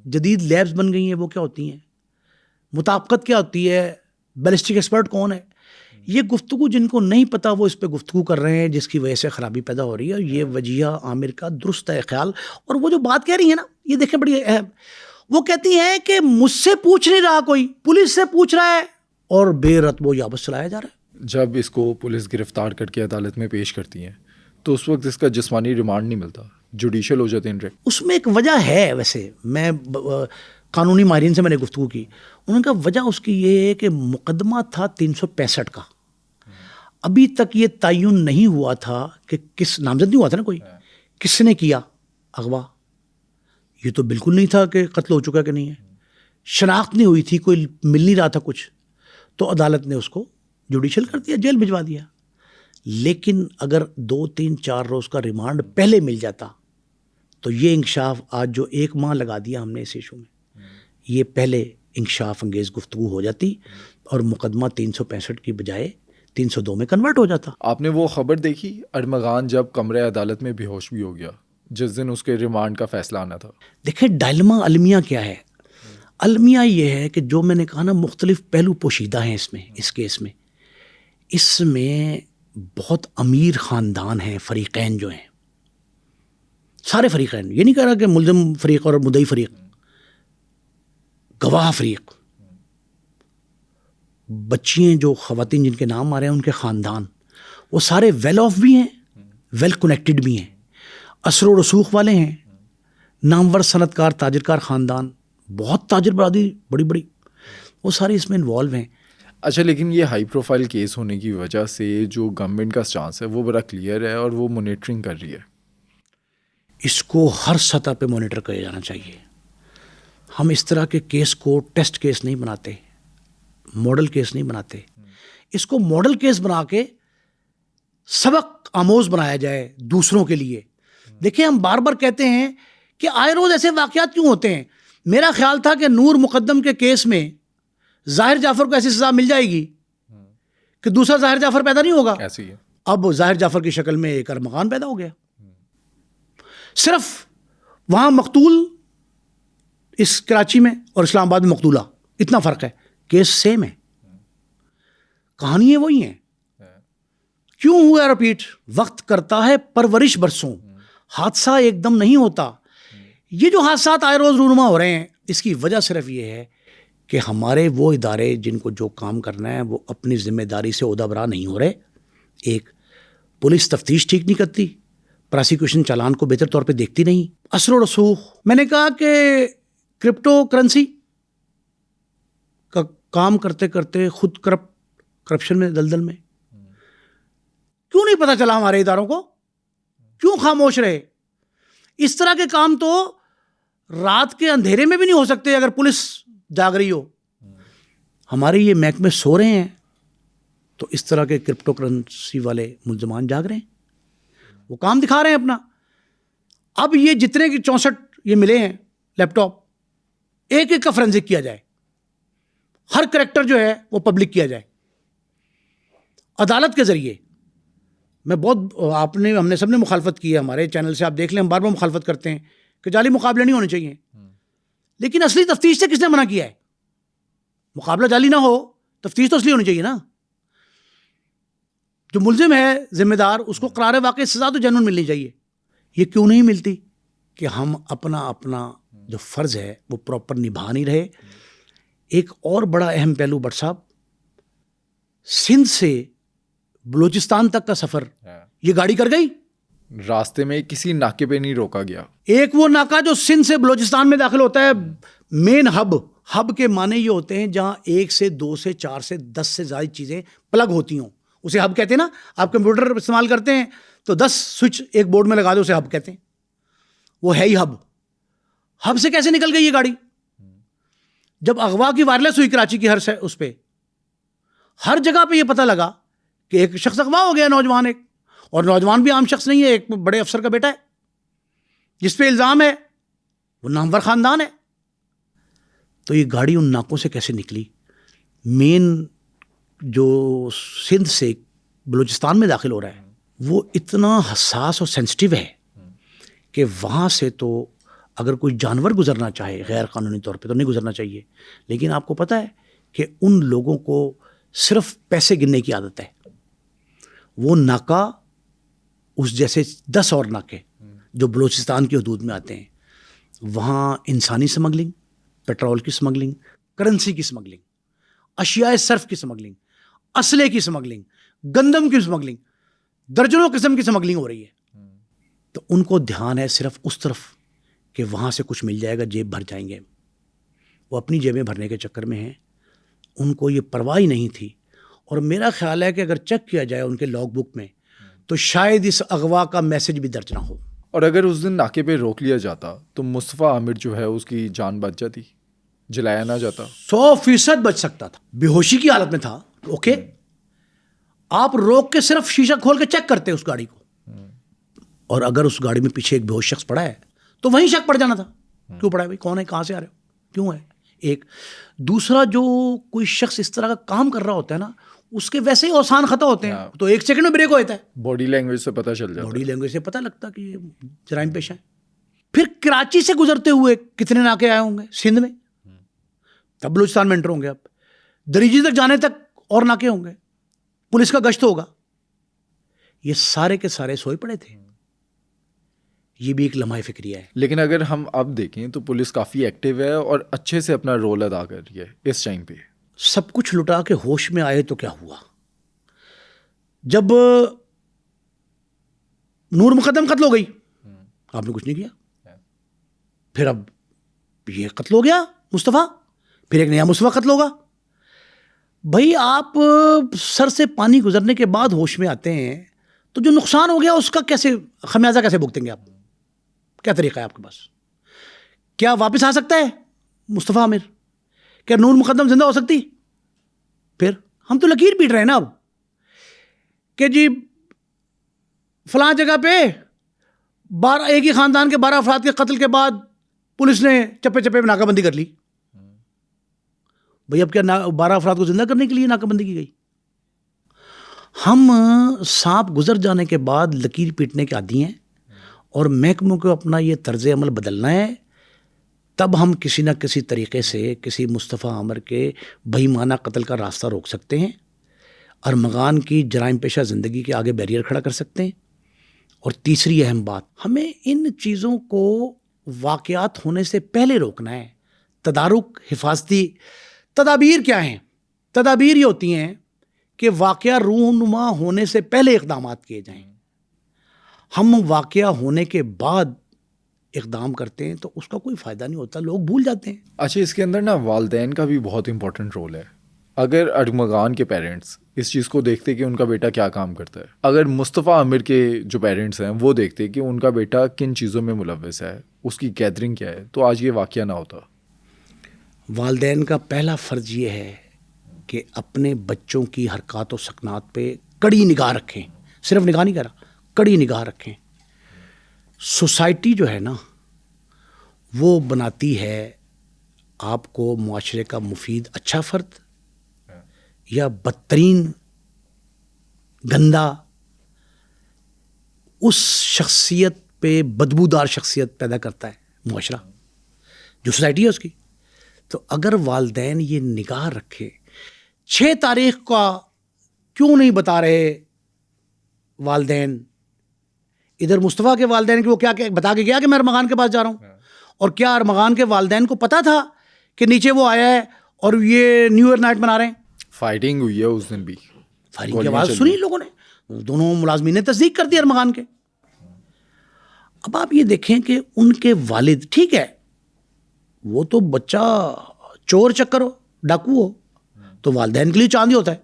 جدید لیبز بن گئی ہیں وہ کیا ہوتی ہیں, مطابقت کیا ہوتی ہے, بیلسٹک ایکسپرٹ کون ہے, یہ گفتگو جن کو نہیں پتا وہ اس پہ گفتگو کر رہے ہیں, جس کی وجہ سے خرابی پیدا ہو رہی ہے. اور یہ وجیہ عامر کا درست ہے خیال. اور وہ جو بات کہہ رہی ہے نا, یہ دیکھیں بڑی اہم, وہ کہتی ہیں کہ مجھ سے پوچھ نہیں رہا کوئی, پولیس سے پوچھ رہا ہے اور بے رتب و یابس چلایا جا رہا ہے. جب اس کو پولیس گرفتار کر کے عدالت میں پیش کرتی ہیں تو اس وقت اس کا جسمانی ریمانڈ نہیں ملتا, جوڈیشل ہو جاتے ہیں. اس میں ایک وجہ ہے, ویسے میں قانونی ماہرین سے میں نے گفتگو کی, انہوں نے کہا وجہ اس کی یہ ہے کہ مقدمہ تھا 365 کا, ابھی تک یہ تعین نہیں ہوا تھا کہ کس, نامزد نہیں ہوا تھا نا کوئی, کس نے کیا اغوا. یہ تو بالکل نہیں تھا کہ قتل ہو چکا کہ نہیں ہے, شناخت نہیں ہوئی تھی, کوئی مل نہیں رہا تھا کچھ, تو عدالت نے اس کو جوڈیشل کر دیا, جیل بھجوا دیا. لیکن اگر 2 3 4 روز کا ریمانڈ پہلے مل جاتا تو یہ انکشاف, آج جو 1 ماہ لگا دیا ہم نے اس ایشو میں, یہ پہلے انکشاف انگیز گفتگو ہو جاتی اور مقدمہ 365 کی بجائے 302 میں کنورٹ ہو جاتا. آپ نے وہ خبر دیکھی ارمغان جب کمرے عدالت میں بے ہوش بھی ہو گیا جس دن اس کے ریمانڈ کا فیصلہ آنا تھا؟ دیکھیں ڈائلما المیہ کیا ہے, المیہ یہ ہے کہ جو میں نے کہا نا مختلف پہلو پوشیدہ ہیں اس میں, اس کیس میں, اس میں بہت امیر خاندان ہیں, فریقین جو ہیں, سارے فریقین, یہ نہیں کہہ رہا کہ ملزم فریق اور مدعی فریق, گواہ فریق, بچیاں جو خواتین جن کے نام آ رہے ہیں ان کے خاندان, وہ سارے ویل آف بھی ہیں, ویل کنیکٹڈ بھی ہیں, اثر و رسوخ والے ہیں, نامور صنعت کار تاجر کار خاندان, بہت تاجر برادری بڑی بڑی, وہ سارے اس میں انوالو ہیں. اچھا, لیکن یہ ہائی پروفائل کیس ہونے کی وجہ سے جو گورنمنٹ کا سٹانس ہے وہ بڑا کلیئر ہے اور وہ مانیٹرنگ کر رہی ہے. اس کو ہر سطح پہ مانیٹر کیا جانا چاہیے. ہم اس طرح کے کیس کو ٹیسٹ کیس نہیں بناتے, ماڈل کیس نہیں بناتے, اس کو ماڈل کیس بنا کے سبق آموز بنایا جائے دوسروں کے لیے. دیکھیں ہم بار بار کہتے ہیں کہ آئے روز ایسے واقعات کیوں ہوتے ہیں. میرا خیال تھا کہ نور مقدم کے کیس میں ظاہر جعفر کو ایسی سزا مل جائے گی کہ دوسرا ظاہر جعفر پیدا نہیں ہوگا. ایسی ہے. اب ظاہر جعفر کی شکل میں ایک ارمغان پیدا ہو گیا. صرف وہاں مقتول اس کراچی میں اور اسلام آباد میں مقتولہ، اتنا فرق ہے، کیس سیم ہے، کہانیاں وہی ہیں. کیوں ہوا رپیٹ؟ وقت کرتا ہے پرورش برسوں، حادثہ ایک دم نہیں ہوتا. یہ جو حادثات آئے روز رونما ہو رہے ہیں، اس کی وجہ صرف یہ ہے کہ ہمارے وہ ادارے جن کو جو کام کرنا ہے وہ اپنی ذمہ داری سے عہدہ برا نہیں ہو رہے. ایک، پولیس تفتیش ٹھیک نہیں کرتی، پراسیکیوشن چالان کو بہتر طور پہ دیکھتی نہیں. اثر و رسوخ، میں نے کہا کہ کرپٹو کرنسی کا کام کرتے کرتے خود کرپشن میں دلدل میں، کیوں نہیں پتا چلا ہمارے اداروں کو؟ کیوں خاموش رہے؟ اس طرح کے کام تو رات کے اندھیرے میں بھی نہیں ہو سکتے اگر پولیس جاگ رہی ہو. ہمارے یہ محکمے سو رہے ہیں تو اس طرح کے کرپٹو کرنسی والے ملزمان جاگ رہے ہیں، وہ کام دکھا رہے ہیں اپنا. اب یہ جتنے کی 64 یہ ملے ہیں لیپ ٹاپ، ایک ایک کا فرینزک کیا جائے، ہر کریکٹر جو ہے وہ پبلک کیا جائے عدالت کے ذریعے. میں بہت ہم نے سب نے مخالفت کی ہے، ہمارے چینل سے آپ دیکھ لیں ہم بار بار مخالفت کرتے ہیں کہ جعلی مقابلے نہیں ہونے چاہیے، لیکن اصلی تفتیش سے کس نے منع کیا ہے؟ مقابلہ جعلی نہ ہو، تفتیش تو اصلی ہونی چاہیے نا. جو ملزم ہے ذمہ دار، اس کو قرار واقع سزا تو جنون ملنی چاہیے. یہ کیوں نہیں ملتی؟ کہ ہم اپنا جو فرض ہے وہ پراپر نبھا نہیں رہے. ایک اور بڑا اہم پہلو بٹ صاحب، سندھ سے بلوچستان تک کا سفر یہ گاڑی کر گئی، راستے میں کسی ناکے پہ نہیں روکا گیا. ایک وہ ناکہ جو سندھ سے بلوچستان میں داخل ہوتا ہے، مین ہب کے معنی یہ ہوتے ہیں جہاں 1 سے 2 سے 4 سے 10 سے زائد چیزیں پلگ ہوتی ہوں، اسے ہب کہتے ہیں نا. آپ کمپیوٹر استعمال کرتے ہیں تو 10 سوئچ ایک بورڈ میں لگا دو، اسے ہب کہتے ہیں. وہ ہے ہی ہب سے کیسے نکل گئی یہ گاڑی؟ جب اغوا کی وائرلیس ہوئی کراچی کی اس پہ ہر جگہ پہ یہ پتہ لگا کہ ایک شخص اغوا ہو گیا، نوجوان ایک، اور نوجوان بھی عام شخص نہیں ہے، ایک بڑے افسر کا بیٹا ہے جس پہ الزام ہے، وہ نامور خاندان ہے. تو یہ گاڑی ان ناکوں سے کیسے نکلی؟ مین جو سندھ سے بلوچستان میں داخل ہو رہا ہے وہ اتنا حساس اور سینسٹیو ہے کہ وہاں سے تو اگر کوئی جانور گزرنا چاہے غیر قانونی طور پہ تو نہیں گزرنا چاہیے. لیکن آپ کو پتہ ہے کہ ان لوگوں کو صرف پیسے گننے کی عادت ہے. وہ ناکہ اس جیسے 10 اور ناکے جو بلوچستان کی حدود میں آتے ہیں، وہاں انسانی سمگلنگ، پیٹرول کی سمگلنگ، کرنسی کی سمگلنگ، اشیاء صرف کی سمگلنگ، اسلحے کی سمگلنگ، گندم کی سمگلنگ، درجنوں قسم کی سمگلنگ ہو رہی ہے. تو ان کو دھیان ہے صرف اس طرف کہ وہاں سے کچھ مل جائے گا، جیب بھر جائیں گے. وہ اپنی جیبیں بھرنے کے چکر میں ہیں، ان کو یہ پرواہ ہی نہیں تھی. اور میرا خیال ہے کہ اگر چیک کیا جائے ان کے لاگ بک میں تو شاید اس اغوا کا میسج بھی درج نہ ہو. اور اگر اس دن ناکے پہ روک لیا جاتا تو مصطفیٰ عامر جو ہے اس کی جان بچ جاتی، جلایا نہ جاتا. 100% بچ سکتا تھا. بے ہوشی کی حالت میں تھا، اوکے، آپ روک کے صرف شیشہ کھول کے چیک کرتے اس گاڑی کو، اور اگر اس گاڑی میں پیچھے ایک بے ہوش شخص پڑا ہے تو وہیں شک پڑ جانا تھا. کیوں پڑا ہے بھائی؟ کون ہے؟ کہاں سے آ رہے ہو؟ کیوں ہے؟ ایک دوسرا، جو کوئی شخص اس طرح کا کام کر رہا ہوتا ہے نا، اس کے ویسے ہی اوسان خطا ہوتے ہیں تو 1 سیکنڈ میں بریک ہو جاتا ہے. باڈی لینگویج سے پتہ چل جاتا، باڈی لینگویج سے پتہ لگتا کہ یہ جرائم پیشہ ہے. پھر کراچی سے گزرتے ہوئے کتنے ناکے آئے ہوں گے سندھ میں، تب بلوچستان میں انٹر ہوں گے. اب دریجی تک جانے تک اور ناکے ہوں گے، پولیس کا گشت ہوگا. یہ سارے کے سارے سوئے پڑے تھے. یہ بھی ایک لمحہ فکریہ ہے. لیکن اگر ہم اب دیکھیں تو پولیس کافی ایکٹیو ہے اور اچھے سے اپنا رول ادا کر رہی ہے اس ٹائم پہ. سب کچھ لٹا کے ہوش میں آئے تو کیا ہوا؟ جب نور مقدم قتل ہو گئی، آپ نے کچھ نہیں کیا. پھر اب یہ قتل ہو گیا مصطفیٰ، پھر ایک نیا مصطفیٰ قتل ہوگا. بھائی آپ سر سے پانی گزرنے کے بعد ہوش میں آتے ہیں تو جو نقصان ہو گیا اس کا کیسے خمیازہ کیسے بھگتیں گے آپ؟ کیا طریقہ ہے آپ کے پاس؟ کیا واپس آ سکتا ہے مصطفیٰ عامر؟ کیا نور مقدم زندہ ہو سکتی؟ پھر ہم تو لکیر پیٹ رہے ہیں نا اب کہ جی فلاں جگہ پہ 12 ایک ہی خاندان کے 12 افراد کے قتل کے بعد پولیس نے چپے چپے میں ناکہ بندی کر لی. بھئی اب کیا 12 افراد کو زندہ کرنے کے لیے ناکہ بندی کی گئی؟ ہم سانپ گزر جانے کے بعد لکیر پیٹنے کے عادی ہیں اور محکموں کو اپنا یہ طرز عمل بدلنا ہے، تب ہم کسی نہ کسی طریقے سے کسی مصطفیٰ عامر کے بہیمانہ قتل کا راستہ روک سکتے ہیں، ارمغان کی جرائم پیشہ زندگی کے آگے بیریئر کھڑا کر سکتے ہیں۔ اور تیسری اہم بات، ہمیں ان چیزوں کو واقعات ہونے سے پہلے روکنا ہے۔ تدارک، حفاظتی تدابیر کیا ہیں؟ تدابیر یہ ہوتی ہیں کہ واقعہ رونما ہونے سے پہلے اقدامات کیے جائیں۔ ہم واقعہ ہونے کے بعد اقدام کرتے ہیں تو اس کا کوئی فائدہ نہیں ہوتا، لوگ بھول جاتے ہیں۔ اچھا، اس کے اندر نا والدین کا بھی بہت امپورٹنٹ رول ہے۔ اگر ارمغان کے پیرنٹس اس چیز کو دیکھتے کہ ان کا بیٹا کیا کام کرتا ہے، اگر مصطفیٰ عامر کے جو پیرنٹس ہیں وہ دیکھتے کہ ان کا بیٹا کن چیزوں میں ملوث ہے، اس کی گیدرنگ کیا ہے، تو آج یہ واقعہ نہ ہوتا۔ والدین کا پہلا فرض یہ ہے کہ اپنے بچوں کی حرکات و سکنات پہ کڑی نگاہ رکھیں، صرف نگاہ نہیں کرا، کڑی نگاہ رکھیں۔ سوسائٹی جو ہے نا وہ بناتی ہے آپ کو معاشرے کا مفید اچھا فرد یا بدترین گندا، اس شخصیت پہ بدبودار شخصیت پیدا کرتا ہے معاشرہ، جو سوسائٹی ہے اس کی۔ تو اگر والدین یہ نگاہ رکھے، 6 تاریخ کا کیوں نہیں بتا رہے والدین؟ ادھر مصطفیٰ کے والدین کی وہ کیا بتا کے گیا کہ میں ارمغان کے پاس جا رہا ہوں، اور کیا ارمغان کے والدین کو پتا تھا کہ نیچے وہ آیا ہے اور یہ نیو ایئر نائٹ منا رہے ہیں؟ فائٹنگ ہوئی ہے اس دن بھی، فائرنگ کی آواز سنی لوگوں نے، دونوں ملازمین نے تصدیق کر دی ارمغان کے۔ اب آپ یہ دیکھیں کہ ان کے والد، ٹھیک ہے وہ تو بچہ چور چکر ہو، ڈاکو ہو، تو والدین کے لیے چاندی ہوتا ہے،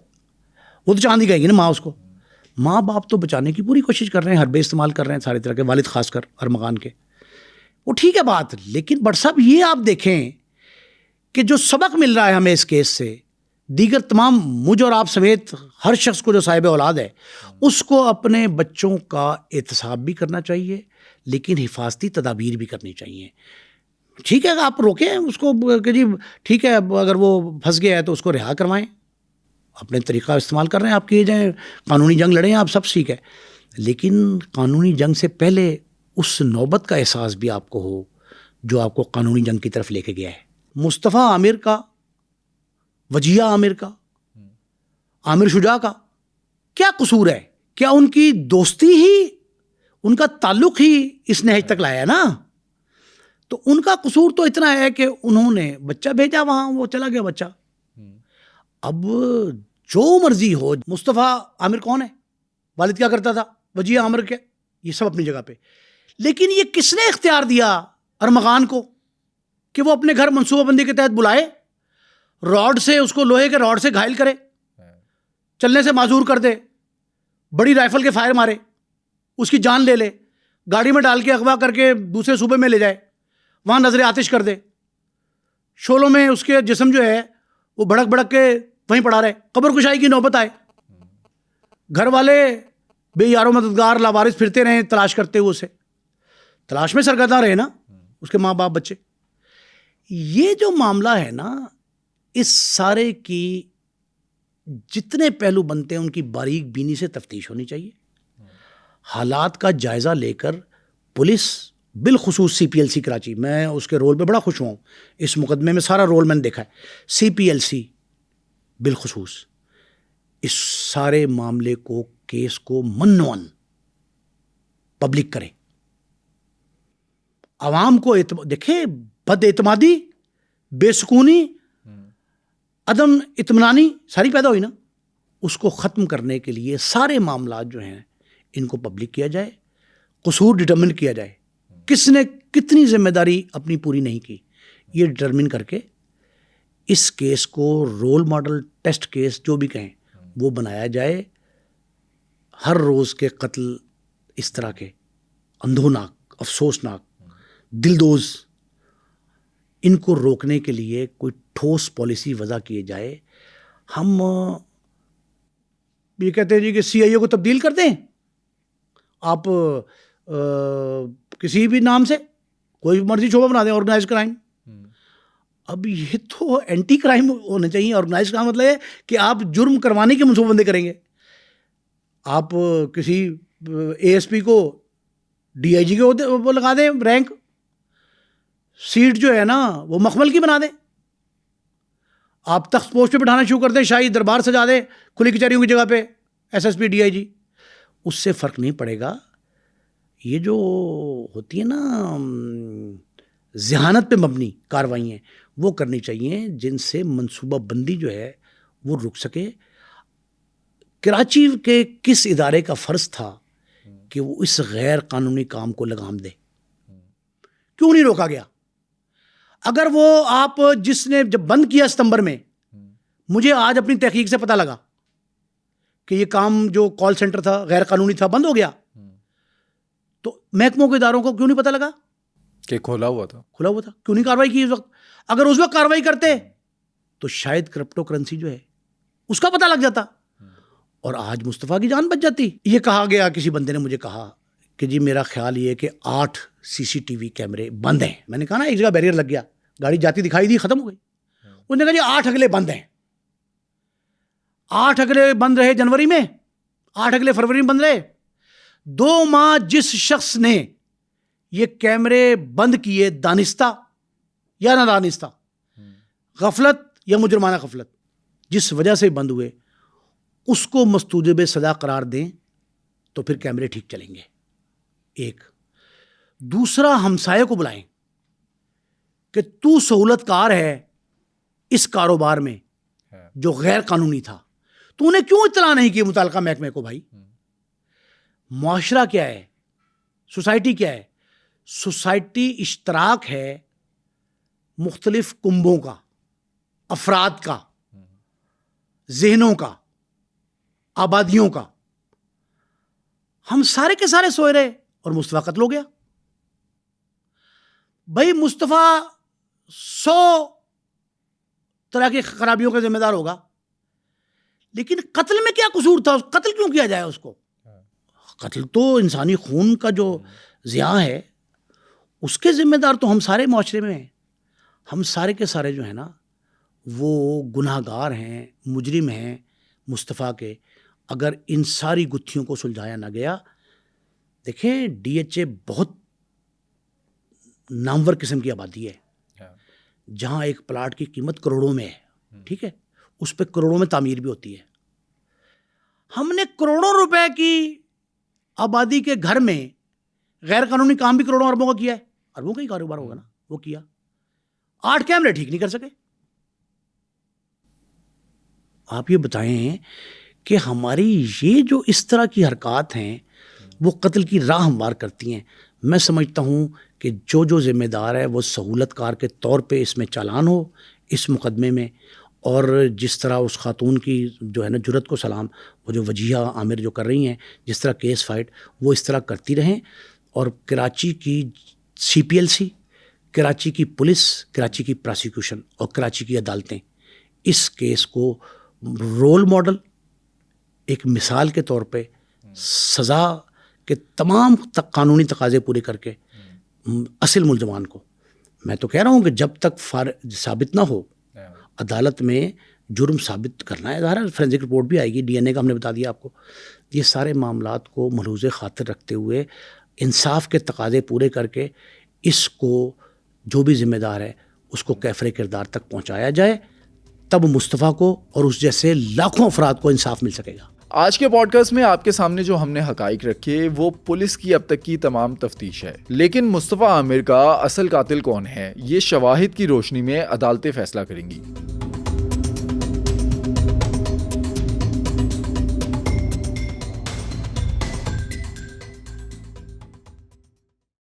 وہ تو چاندی کہے گی نا ماں اس کو۔ ماں باپ تو بچانے کی پوری کوشش کر رہے ہیں، حربے استعمال کر رہے ہیں سارے طرح کے، والد خاص کر ارمغان کے، وہ ٹھیک ہے بات، لیکن بٹ صاحب یہ آپ دیکھیں کہ جو سبق مل رہا ہے ہمیں اس کیس سے، دیگر تمام مجھ اور آپ سمیت ہر شخص کو جو صاحب اولاد ہے اس کو اپنے بچوں کا احتساب بھی کرنا چاہیے، لیکن حفاظتی تدابیر بھی کرنی چاہیے۔ ٹھیک ہے آپ روکیں اس کو کہ جی ٹھیک ہے اگر وہ پھنس گیا ہے تو اس کو رہا کروائیں، اپنے طریقہ استعمال کر رہے ہیں آپ کیے جائیں، قانونی جنگ لڑیں آپ، سب ٹھیک ہے، لیکن قانونی جنگ سے پہلے اس نوبت کا احساس بھی آپ کو ہو جو آپ کو قانونی جنگ کی طرف لے کے گیا ہے۔ مصطفیٰ عامر کا، وجیہ عامر کا، عامر شجاع کا کیا قصور ہے؟ کیا ان کی دوستی ہی، ان کا تعلق ہی اس نہج تک لایا نا؟ تو ان کا قصور تو اتنا ہے کہ انہوں نے بچہ بھیجا وہاں، وہ چلا گیا بچہ۔ اب جو مرضی ہو، مصطفیٰ عامر کون ہے، والد کیا کرتا تھا، وجیہ عامر کے، یہ سب اپنی جگہ پہ، لیکن یہ کس نے اختیار دیا ارمغان کو کہ وہ اپنے گھر منصوبہ بندی کے تحت بلائے، راڈ سے اس کو، لوہے کے راڈ سے گھائل کرے، چلنے سے معذور کر دے، بڑی رائفل کے فائر مارے، اس کی جان لے لے، گاڑی میں ڈال کے اغوا کر کے دوسرے صوبے میں لے جائے، وہاں نظر آتش کر دے، شولوں میں اس کے جسم جو ہے وہ بھڑک بھڑک کے وہیں پڑا رہے، قبر کشائی کی نوبت آئے، گھر والے بے یارو مددگار لاوارث پھرتے رہے تلاش کرتے ہوئے، اسے تلاش میں سرگرداں رہے نا اس کے ماں باپ بچے۔ یہ جو معاملہ ہے نا، اس سارے کی جتنے پہلو بنتے ہیں ان کی باریک بینی سے تفتیش ہونی چاہیے، حالات کا جائزہ لے کر پولیس، بالخصوص سی پی ایل سی کراچی، میں اس کے رول پہ بڑا خوش ہوں، اس مقدمے میں سارا رول میں نے دیکھا ہے، سی پی ایل سی بالخصوص اس سارے معاملے کو، کیس کو منوان پبلک کرے، عوام کو دیکھیں، بد اعتمادی، بے سکونی، عدم اطمینانی ساری پیدا ہوئی نا، اس کو ختم کرنے کے لیے سارے معاملات جو ہیں ان کو پبلک کیا جائے، قصور ڈٹرمن کیا جائے، کس نے کتنی ذمہ داری اپنی پوری نہیں کی، یہ ڈٹرمن کر کے اس کیس کو رول ماڈل ٹیسٹ کیس جو بھی کہیں وہ بنایا جائے۔ ہر روز کے قتل اس طرح کے اندھوناک، افسوسناک، دلدوز، ان کو روکنے کے لیے کوئی ٹھوس پالیسی وضع کیے جائے۔ ہم یہ کہتے ہیں جی کہ سی آئی اے کو تبدیل کر دیں، آپ کسی بھی نام سے کوئی مرضی شعبہ بنا دیں، آرگنائز کرائم۔ اب یہ تو اینٹی کرائم ہونا چاہیے، آرگنائز کا مطلب ہے کہ آپ جرم کروانے کی منصوبہ بندی کریں گے۔ آپ کسی اے ایس پی کو DIG کے وہ لگا دیں رینک, سیٹ جو ہے نا وہ مخمل کی بنا دیں, آپ تخت پوش پہ بٹھانا شروع کر دیں, شاہی دربار سجا دیں کھلی کچہریوں کی جگہ پہ, SSP DIG, اس سے فرق نہیں پڑے گا. یہ جو ہوتی ہے نا ذہانت پہ مبنی کارروائیاں, وہ کرنی چاہیے جن سے منصوبہ بندی جو ہے وہ رک سکے. کراچی کے کس ادارے کا فرض تھا کہ وہ اس غیر قانونی کام کو لگام دے؟ کیوں نہیں روکا گیا؟ اگر وہ آپ جس نے جب بند کیا ستمبر میں, مجھے آج اپنی تحقیق سے پتہ لگا کہ یہ کام جو کال سینٹر تھا غیر قانونی تھا, بند ہو گیا, تو محکموں کے اداروں کو کیوں نہیں پتہ لگا کہ کھولا ہوا تھا؟ کیوں نہیں کارروائی کی اس وقت؟ اگر اس وقت کارروائی کرتے تو شاید کرپٹو کرنسی جو ہے اس کا پتہ لگ جاتا اور آج مصطفیٰ کی جان بچ جاتی. یہ کہا گیا, کسی بندے نے مجھے کہا کہ جی میرا خیال یہ ہے کہ 8 CCTV کیمرے بند ہیں. میں نے کہا نا ایک جگہ بیریئر لگ گیا, گاڑی جاتی دکھائی دی, ختم ہو گئی. انہوں نے کہا جی 8 اگلے بند ہیں. 8 اگلے بند رہے جنوری میں, 8 اگلے فروری میں بند رہے. 2 ماہ جس شخص نے یہ کیمرے بند کیے, دانستہ یا نادانستہ, غفلت یا مجرمانہ غفلت, جس وجہ سے بند ہوئے, اس کو مستوجب سزا قرار دیں تو پھر کیمرے ٹھیک چلیں گے. ایک دوسرا, ہمسائے کو بلائیں کہ تو سہولت کار ہے اس کاروبار میں جو غیر قانونی تھا, تو نے کیوں اطلاع نہیں کی متعلقہ محکمے کو؟ بھائی معاشرہ کیا ہے, سوسائٹی کیا ہے؟ سوسائٹی اشتراک ہے مختلف کنبوں کا, افراد کا, ذہنوں کا, آبادیوں کا. ہم سارے کے سارے سوئے رہے اور مصطفیٰ قتل ہو گیا. بھائی مصطفیٰ 100 طرح کی خرابیوں کا ذمہ دار ہوگا, لیکن قتل میں کیا قصور تھا؟ قتل کیوں کیا جائے اس کو؟ قتل تو انسانی خون کا جو ضیاع ہے اس کے ذمہ دار تو ہم سارے معاشرے میں ہیں. ہم سارے کے سارے جو ہیں نا وہ گناہ گار ہیں, مجرم ہیں مصطفیٰ کے. اگر ان ساری گتھیوں کو سلجھایا نہ گیا, دیکھیں DHA بہت نامور قسم کی آبادی ہے, جہاں ایک پلاٹ کی قیمت کروڑوں میں ہے, ٹھیک ہے, اس پہ کروڑوں میں تعمیر بھی ہوتی ہے. ہم نے کروڑوں روپے کی آبادی کے گھر میں غیر قانونی کام بھی کروڑوں اربوں کا کیا ہے, اربوں کا ہی کاروبار ہوگا نا, وہ کیا. 8 کیمرے ٹھیک نہیں کر سکے. آپ یہ بتائیں کہ ہماری یہ جو اس طرح کی حرکات ہیں وہ قتل کی راہ ہموار کرتی ہیں. میں سمجھتا ہوں کہ جو ذمہ دار ہے وہ سہولت کار کے طور پہ اس میں چالان ہو اس مقدمے میں, اور جس طرح اس خاتون کی جو ہے نا جرت کو سلام, وہ جو وجیہہ عامر جو کر رہی ہیں جس طرح کیس فائٹ, وہ اس طرح کرتی رہیں. اور کراچی کی CPLC, کراچی کی پولیس, کراچی کی پراسیکیوشن اور کراچی کی عدالتیں اس کیس کو رول ماڈل, ایک مثال کے طور پہ سزا کے تمام قانونی تقاضے پورے کر کے اصل ملزمان کو, میں تو کہہ رہا ہوں کہ جب تک ثابت نہ ہو عدالت میں جرم ثابت کرنا ہے, ظاہر ہے فورینسک رپورٹ بھی آئے گی, DNA کا ہم نے بتا دیا آپ کو. یہ سارے معاملات کو ملحوظ خاطر رکھتے ہوئے انصاف کے تقاضے پورے کر کے اس کو جو بھی ذمہ دار ہے اس کو کیفر کردار تک پہنچایا جائے, تب مصطفیٰ کو اور اس جیسے لاکھوں افراد کو انصاف مل سکے گا. آج کے پوڈ کاسٹ میں آپ کے سامنے جو ہم نے حقائق رکھے وہ پولیس کی اب تک کی تمام تفتیش ہے, لیکن مصطفیٰ عامر کا اصل قاتل کون ہے یہ شواہد کی روشنی میں عدالتیں فیصلہ کریں گی.